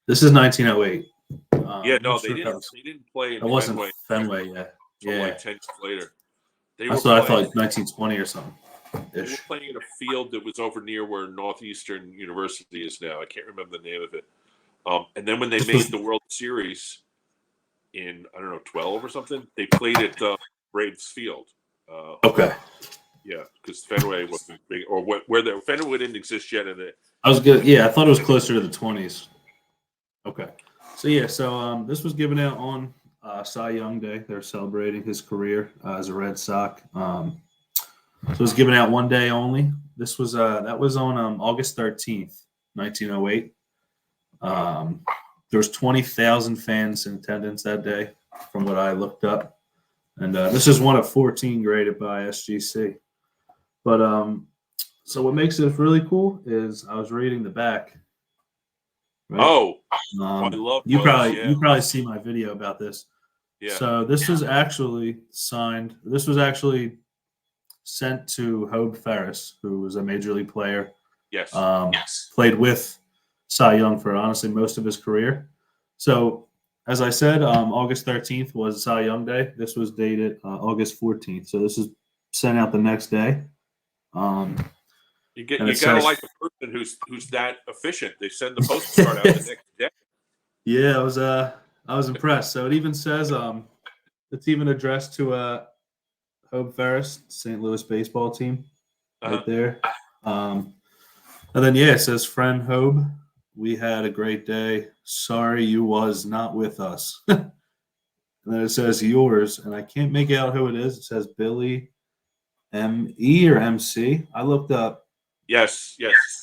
This is 1908. Yeah, no, they didn't play in it wasn't Fenway. yet. Until Yeah, like 10 years later. that's what I thought, like 1920 or something. They were playing in a field that was over near where Northeastern University is now. I can't remember the name of it. And then when they made the World Series in, I don't know, 12 or something, they played at Braves Field. Okay. Yeah, because Fenway wasn't big, or Fenway didn't exist yet. I was good. Yeah, I thought it was closer to the 20s. Okay. So yeah, this was given out on Cy Young Day. They're celebrating his career as a Red Sox. So it was given out one day only. This was that was on August 13th, 1908. There was 20,000 fans in attendance that day, from what I looked up, and this is one of 14 graded by SGC. But so what makes it really cool is I was reading the back. Right? Oh, I love you probably see my video about this. Yeah. So this was actually signed. This was actually sent to Hobe Ferris, who was a major league player. Yes. Played with Cy Young for honestly most of his career. So as I said, August 13th was Cy Young Day. This was dated August 14th. So this is sent out the next day. You gotta like a person who's that efficient. They send the postcard out the next day. Yeah, I was impressed. So it even says it's even addressed to Hobe Ferris, St. Louis baseball team, right there. And then it says, "Friend Hobe, we had a great day. Sorry you was not with us." And then it says yours, and I can't make out who it is. It says Billy M.E. or M.C. I looked up. Yes.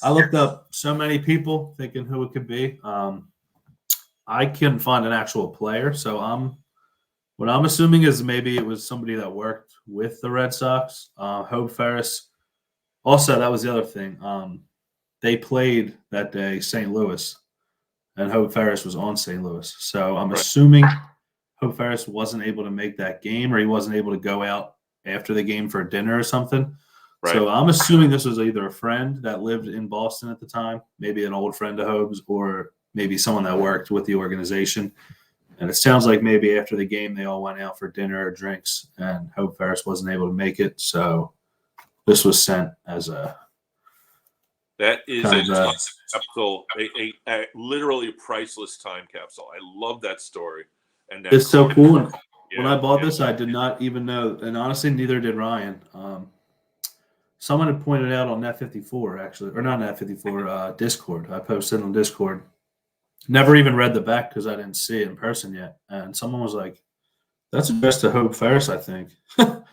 I looked up so many people thinking who it could be. I couldn't find an actual player, so what I'm assuming is maybe it was somebody that worked with the Red Sox. Hobe Ferris. Also, that was the other thing. They played that day St. Louis, and Hobe Ferris was on St. Louis. So I'm assuming Hobe Ferris wasn't able to make that game, or he wasn't able to go out after the game for dinner or something. Right. So I'm assuming this was either a friend that lived in Boston at the time, maybe an old friend of Hobe's, or maybe someone that worked with the organization. And it sounds like maybe after the game they all went out for dinner or drinks, and Hobe Ferris wasn't able to make it. So this was sent as a that is a time capsule, a literally priceless time capsule. I love that story. And it's so cool. When I bought this, I did not even know, and honestly, neither did Ryan. Someone had pointed out on Net54, actually, or not Net54, Discord. I posted on Discord. Never even read the back because I didn't see it in person yet. And someone was like, "That's addressed to Hobe Ferris, I think." And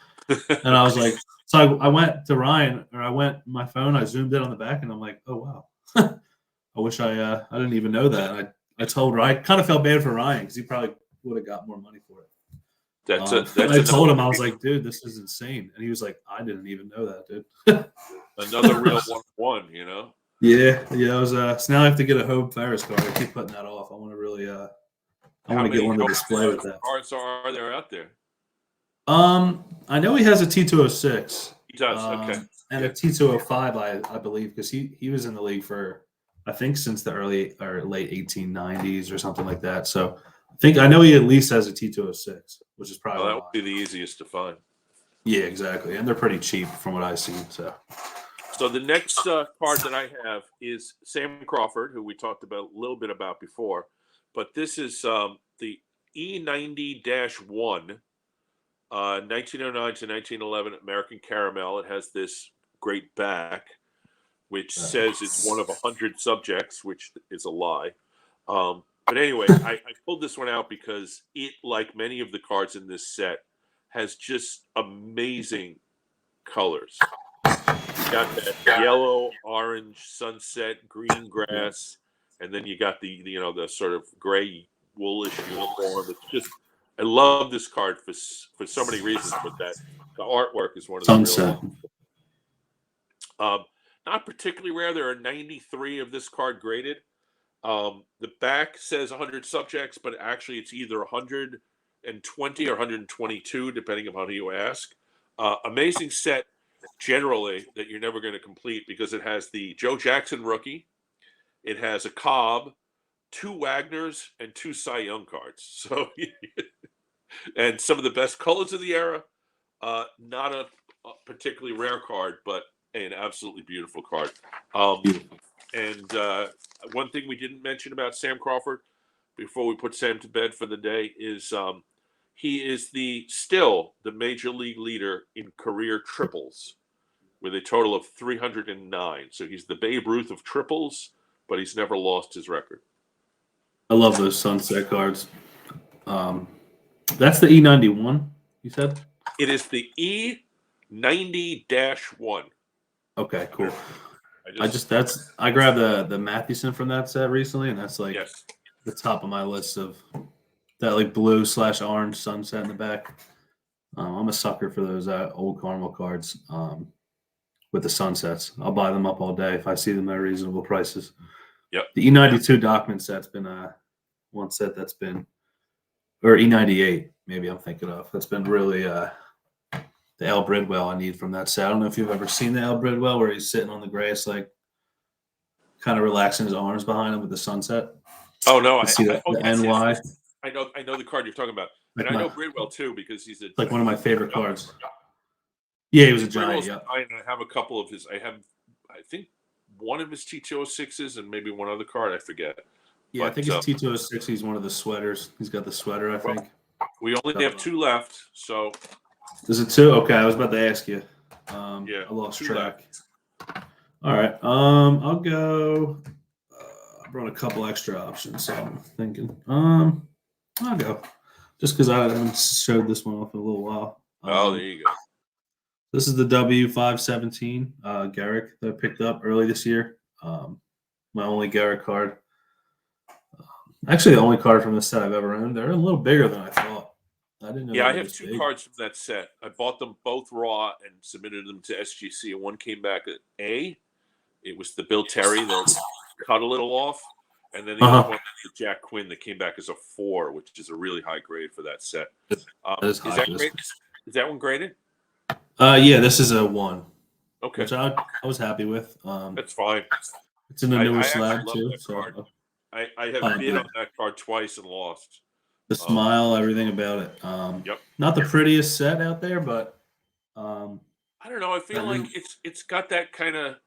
I was like, so I went to Ryan, or I went my phone, I zoomed in on the back, and I'm like, "Oh wow." I wish I didn't even know that. I told Ryan, kind of felt bad for Ryan because he probably would have got more money for it. I told him, I was like, "Dude, this is insane," and he was like, "I didn't even know that, dude." Another real 1-1, Yeah, yeah. I was so now I have to get a Hope Ferris card. I keep putting that off. I want to really I How want to get many one to display with that. cards are there out there? I know he has a T206. He does. Okay. And Yeah. a T205, I believe, because he was in the league for I think since the early or late 1890s or something like that. So I know he at least has a T206, which is Well, probably that would why. be the easiest to find. Yeah, exactly, and they're pretty cheap from what I've seen. So So the next card that I have is Sam Crawford, who we talked about a little bit about before, but this is the E90-1, 1909 to 1911 American Caramel. It has this great back, which says it's one of 100 subjects, which is a lie. But anyway, I pulled this one out because it, like many of the cards in this set, has just amazing colors. You got that yellow, orange, sunset, green grass, and then you got the the sort of gray woolish uniform. It's just I love this card for so many reasons, but that the artwork is one of the sunset. real. Not particularly rare. There are 93 of this card graded. The back says 100 subjects, but actually it's either 120 or 122, depending upon who you ask. Amazing set generally that you're never going to complete because it has the Joe Jackson rookie, it has a Cobb, two Wagners, and two Cy Young cards. So, and some of the best colors of the era. Not a particularly rare card, but an absolutely beautiful card. And one thing we didn't mention about Sam Crawford before we put Sam to bed for the day is he is still the major league leader in career triples with a total of 309. So he's the Babe Ruth of triples, but he's never lost his record. I love those sunset cards. That's the E91. You said it is the E90-1. Okay, cool. I grabbed the Mathewson from that set recently, and that's like the top of my list of that like blue/orange sunset in the back. I'm a sucker for those old Carnival cards with the sunsets. I'll buy them up all day if I see them at reasonable prices. Yep. The E92 document set's been one set that's been, or E98 maybe I'm thinking of. That's been really the Al Bridwell I need from that set. I don't know if you've ever seen the Al Bridwell where he's sitting on the grass, like kind of relaxing his arms behind him with the sunset. Oh no, the NY. I know the card you're talking about, and I know Bridwell too because he's like one of my favorite cards. Yeah, he was a giant. Yeah, I have a couple of his. I think one of his T206s and maybe one other card. I forget. Yeah, but, I think it's T206. He's one of the sweaters. He's got the sweater. I think. We only have two left, so. Is it two? Okay, I was about to ask you. Yeah, I lost track. All right. I'll go. I brought a couple extra options, so I'm thinking. I'll go just because I haven't showed this one off in a little while. Oh, there you go. This is the W517 Garrick that I picked up early this year. My only Garrick card. Actually, the only card from this set I've ever owned. They're a little bigger than I thought. I didn't know. Yeah, I have two cards from that set. I bought them both raw and submitted them to SGC, and one came back at A. It was the Bill Terry that cut a little off, and then the other one was the Jack Quinn that came back as a 4, which is a really high grade for that set. Is that one graded? Yeah, this is a 1. Okay, which I was happy with. That's fine. It's in the newer slab too. So I have bid on that card twice and lost. The smile, everything about it. Yep. Not the prettiest set out there, but I don't know. I feel like it's got that kind of.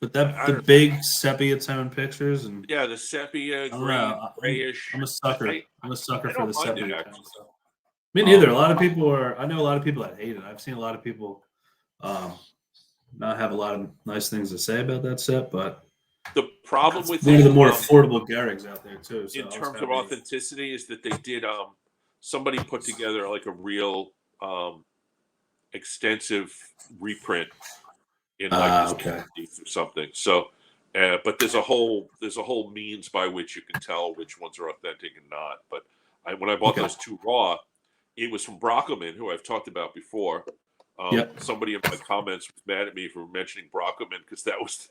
But the big sepia tone pictures and the sepia, grayish. I'm a sucker. I'm a sucker for the sepia tone stuff. Me Oh. neither. A lot of people are. I know a lot of people that hate it. I've seen a lot of people not have a lot of nice things to say about that set, but the problem with one of the more affordable Garricks out there too. So in terms of authenticity, is that they did somebody put together like a real extensive reprint in like or something. So, but there's a whole means by which you can tell which ones are authentic and not. But when I bought those two raw, it was from Brockelman, who I've talked about before. Yep. Somebody in my comments was mad at me for mentioning Brockerman because that was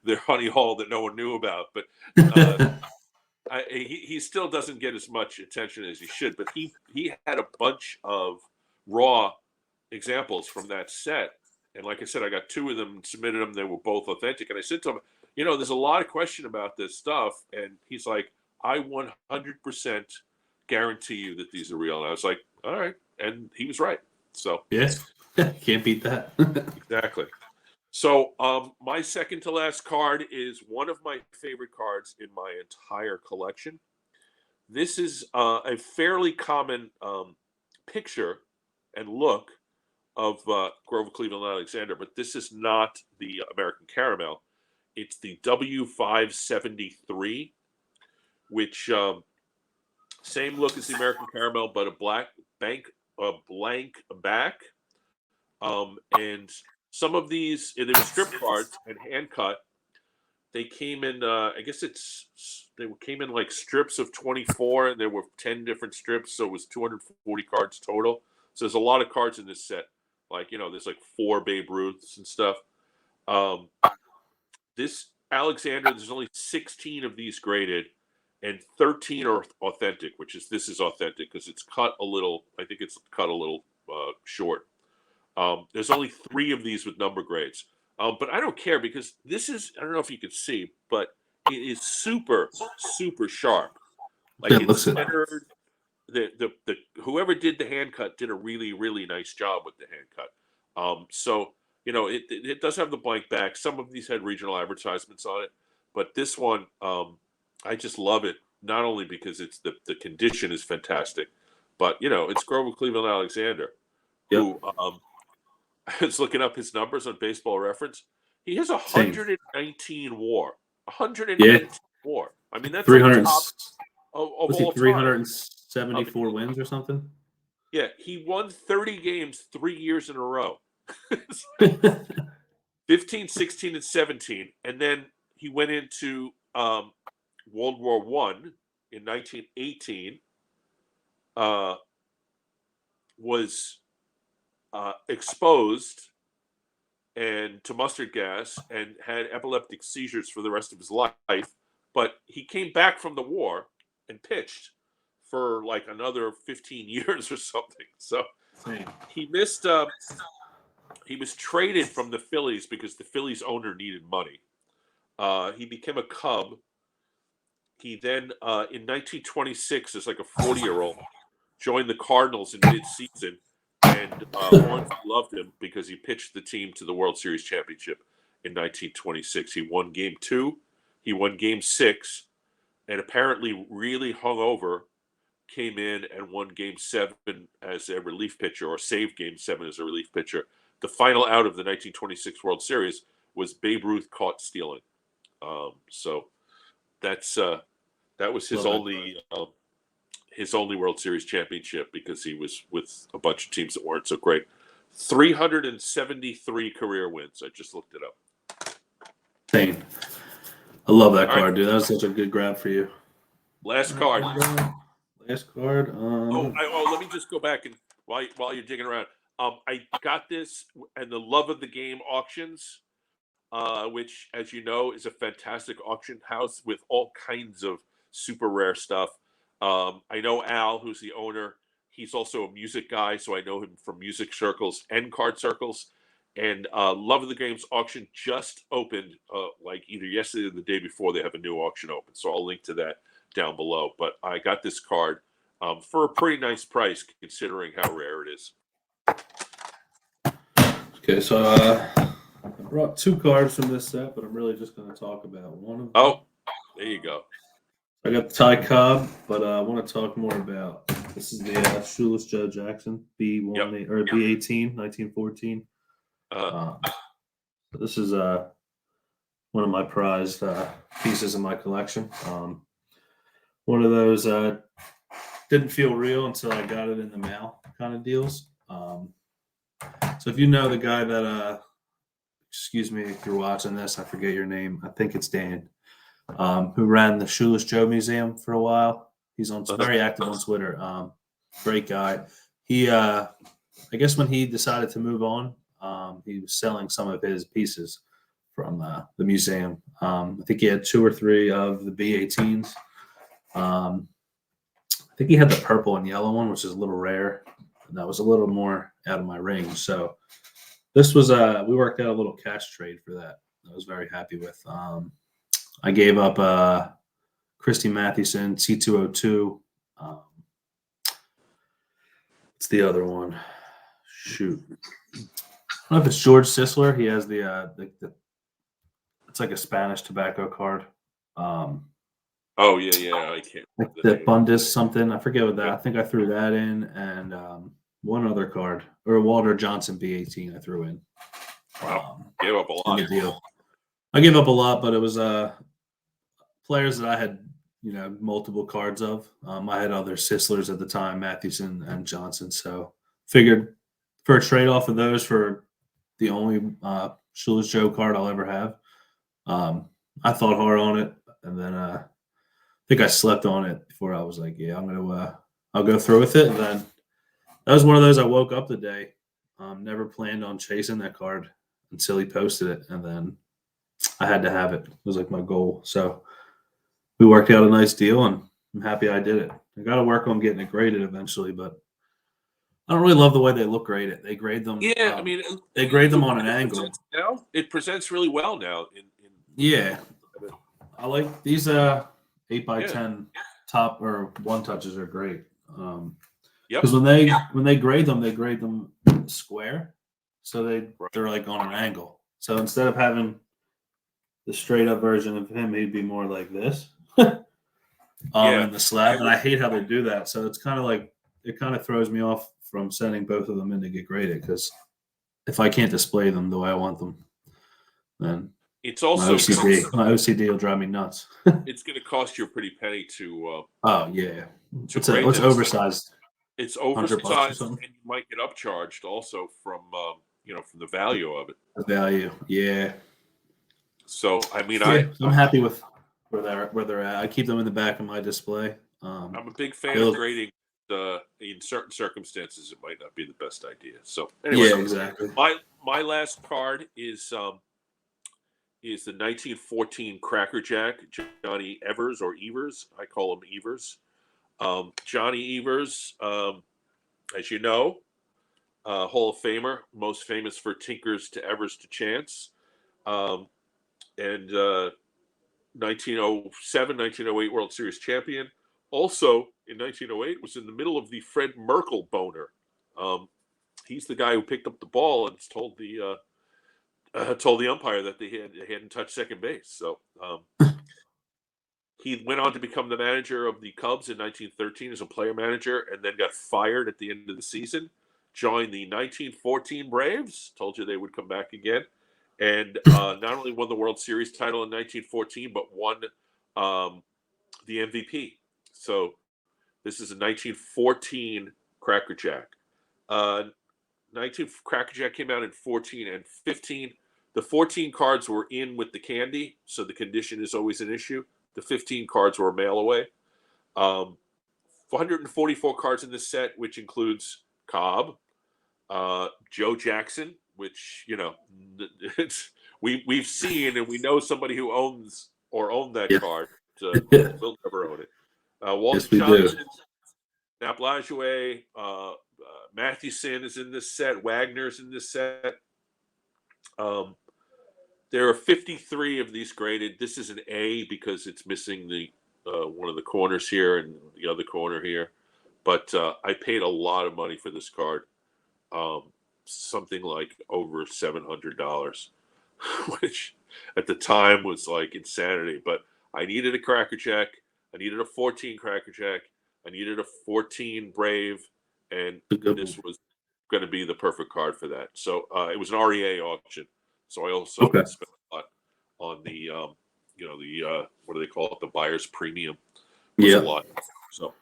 their honey hole that no one knew about. But he still doesn't get as much attention as he should. But he had a bunch of raw examples from that set. And like I said, I got 2 of them and submitted them. They were both authentic. And I said to him, there's a lot of question about this stuff. And he's like, I 100% guarantee you that these are real. And I was like, all right. And he was right. So yeah, can't beat that. exactly. So my second to last card is one of my favorite cards in my entire collection. This is a fairly common picture and look of Grover Cleveland Alexander, but this is not the American Caramel. It's the W573, which same look as the American Caramel, but a blank back. And some of these, they were strip cards and hand cut. They came in, I guess they came in like strips of 24, and there were 10 different strips, so it was 240 cards total. So there's a lot of cards in this set. Like, there's like 4 Babe Ruths and stuff. This Alexander, there's only 16 of these graded, and 13 are authentic, this is authentic because it's cut a little, I think it's cut a little short. There's only 3 of these with number grades. But I don't care because this is, I don't know if you can see, but it is super, super sharp. Like it's centered. The whoever did the hand cut did a really, really nice job with the hand cut. So it does have the blank back. Some of these had regional advertisements on it, but this one, I just love it. Not only because it's the condition is fantastic, but it's Grover Cleveland Alexander, who I was looking up his numbers on Baseball Reference. He has 119 WAR. 119 WAR. I mean, that's 300. Like top of all 374 wins or something. Yeah, he won 30 games 3 years in a row. 15, 16, and 17. And then he went into World War I in 1918. Was exposed and to mustard gas and had epileptic seizures for the rest of his life. But he came back from the war and pitched for like another 15 years or something. So he missed. He was traded from the Phillies because the Phillies owner needed money. He became a Cub. He then, in 1926, as like a 40-year-old, joined the Cardinals in mid-season. And Lawrence loved him because he pitched the team to the World Series championship in 1926. He won Game 2. He won Game 6. And apparently really hungover, came in and won Game 7 as a relief pitcher, or saved Game 7 as a relief pitcher. The final out of the 1926 World Series was Babe Ruth caught stealing. So that's that was his only World Series championship because he was with a bunch of teams that weren't so great. 373 career wins. I just looked it up. Dang. I love that card, dude. That was such a good grab for you. Last card. Last card. Let me just go back and while you're digging around. I got this and the Love of the Game auctions, which, as you know, is a fantastic auction house with all kinds of super rare stuff. I know Al, who's the owner. He's also a music guy, so I know him from music circles and card circles. And Love of the Games auction just opened, like either yesterday or the day before. They have a new auction open, so I'll link to that down below. But I got this card for a pretty nice price, considering how rare it is. Okay, so I brought 2 cards from this set, but I'm really just going to talk about one of them. Oh, there you go. I got the Ty Cobb, but I want to talk more about, this is the Shoeless Joe Jackson B1 or B18, 1914. So this is one of my prized pieces in my collection. One of those didn't feel real until I got it in the mail kind of deals. So if you know the guy that, excuse me if you're watching this, I forget your name. I think it's Dan. Who ran the Shoeless Joe Museum for a while. He's very active on Twitter. Great guy. I I guess when he decided to move on, he was selling some of his pieces from the museum. I think he had 2 or 3 of the B18s. I think he had the purple and yellow one, which is a little rare. And that was a little more out of my range. So this was we worked out a little cash trade for that. I was very happy with. I gave up Christy Mathewson T202. What's the other one? Shoot, I don't know if it's George Sisler. He has the it's like a Spanish tobacco card. Oh yeah. I can't. Like the Bundus something. I forget what that. I think I threw that in, and one other card or Walter Johnson B18 I threw in. Wow, gave up a lot. In the deal. I gave up a lot, but it was players that I had multiple cards of. I had other Sislers at the time, Mathewson and Johnson. So figured for a trade off of those for the only Shoeless Joe card I'll ever have. I thought hard on it, and then I think I slept on it before I was like, yeah, I'll go through with it. And then that was one of those I woke up the day, never planned on chasing that card until he posted it, and then I had to have it. It was like my goal. So we worked out a nice deal, and I'm happy I did it. I got to work on getting it graded eventually, but I don't really love the way they look graded. They grade them. Yeah, I mean, they grade them on an angle. Now it presents really well now. Yeah, I like these 8x10 top or one touches are great. Because when they grade them square, so they're like on an angle. So instead of having the straight up version of him, he'd be more like this. In the slab, and I hate how they do that. So it's kind of like it kind of throws me off from sending both of them in to get graded, because if I can't display them the way I want them, then it's also my OCD will drive me nuts. It's going to cost you a pretty penny to. Oh yeah, it's oversized. It's oversized, and you might get upcharged also from from the value of it. The value, yeah. So I mean, I'm happy with where they're at. I keep them in the back of my display. I'm a big fan of grading. In certain circumstances, it might not be the best idea. So anyway, yeah, exactly. My last card is the 1914 Cracker Jack, Johnny Evers or Evers. I call him Evers. Johnny Evers, as you know, Hall of Famer, most famous for Tinkers to Evers to Chance. And 1907, 1908 World Series champion. Also, in 1908, was in the middle of the Fred Merkle boner. He's the guy who picked up the ball and told the umpire that they hadn't touched second base. So he went on to become the manager of the Cubs in 1913 as a player manager, and then got fired at the end of the season. Joined the 1914 Braves. Told you they would come back again. And not only won the World Series title in 1914, but won the MVP. So this is a 1914 Cracker Jack. 19 Cracker Jack came out in 14 and 15. The 14 cards were in with the candy, so the condition is always an issue. The 15 cards were a mail away. 444 cards in this set, which includes Cobb, Joe Jackson, which we've seen, and we know somebody who owned that card. We'll never own it. Walter Johnson, Nap Lajoie, Mathewson is in this set. Wagner's in this set. There are 53 of these graded. This is an A because it's missing the one of the corners here and the other corner here. But I paid a lot of money for this card. Something like over $700, which at the time was like insanity. But I needed a Cracker Jack. I needed a 14 Cracker Jack. I needed a 14 Brave, and this was going to be the perfect card for that. So it was an REA auction. So I also spent a lot on the what do they call it? The buyer's premium. It was a lot. So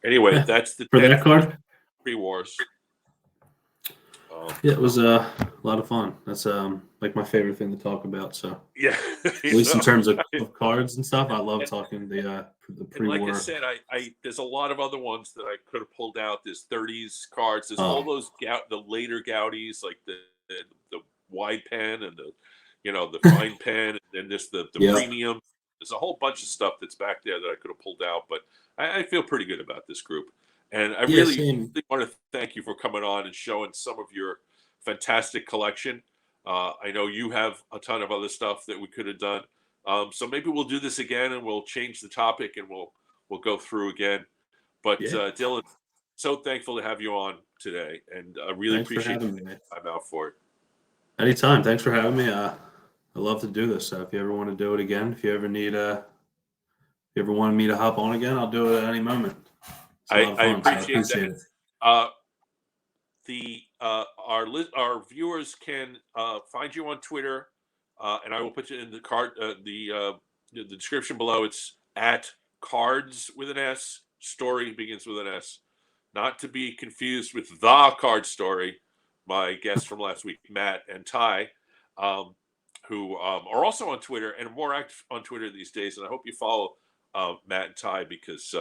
anyway, that's the for that card. Pre-Wars. Yeah, it was a lot of fun. That's like my favorite thing to talk about. So Yeah, at you least in know, terms of cards and stuff, I love and, talking the and like I pre-war. said, I there's a lot of other ones that I could have pulled out. There's 30s cards. There's all Oh, those the later Gaudies, like the wide pen and the fine pen, and then just the yeah, premium. There's a whole bunch of stuff that's back there that I could have pulled out, but I feel pretty good about this group. And I yeah, really same. want to thank you for coming on and showing some of your fantastic collection. I know you have a ton of other stuff that we could have done. So maybe we'll do this again and we'll change the topic and we'll go through again. But Yeah, Dylan, so thankful to have you on today, and I really thanks for appreciate having you me, man. taking time out for it. Anytime. Thanks for having me. I love to do this. So if you ever want to do it again, if you ever need if you ever wanted me to hop on again, I'll do it at any moment. It's a lot of I fun, so I appreciate appreciate that. it. Uh, our viewers can find you on Twitter, and I will put you in the description below. It's at cards with an S. Story begins with an S, not to be confused with the card story. My guests from last week, Matt and Ty, um, who are also on Twitter and more active on Twitter these days. And I hope you follow Matt and Ty because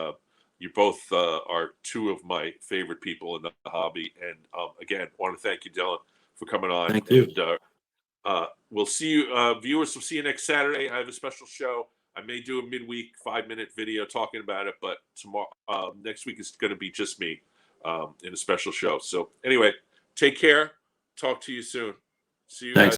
you both are two of my favorite people in the hobby. And again, want to thank you, Dylan, for coming on. Thank you. And we'll see you, viewers. We'll see you next Saturday. I have a special show. I may do a midweek 5-minute video talking about it, but tomorrow, next week is going to be just me in a special show. So anyway, take care. Talk to you soon. See you Thanks. guys.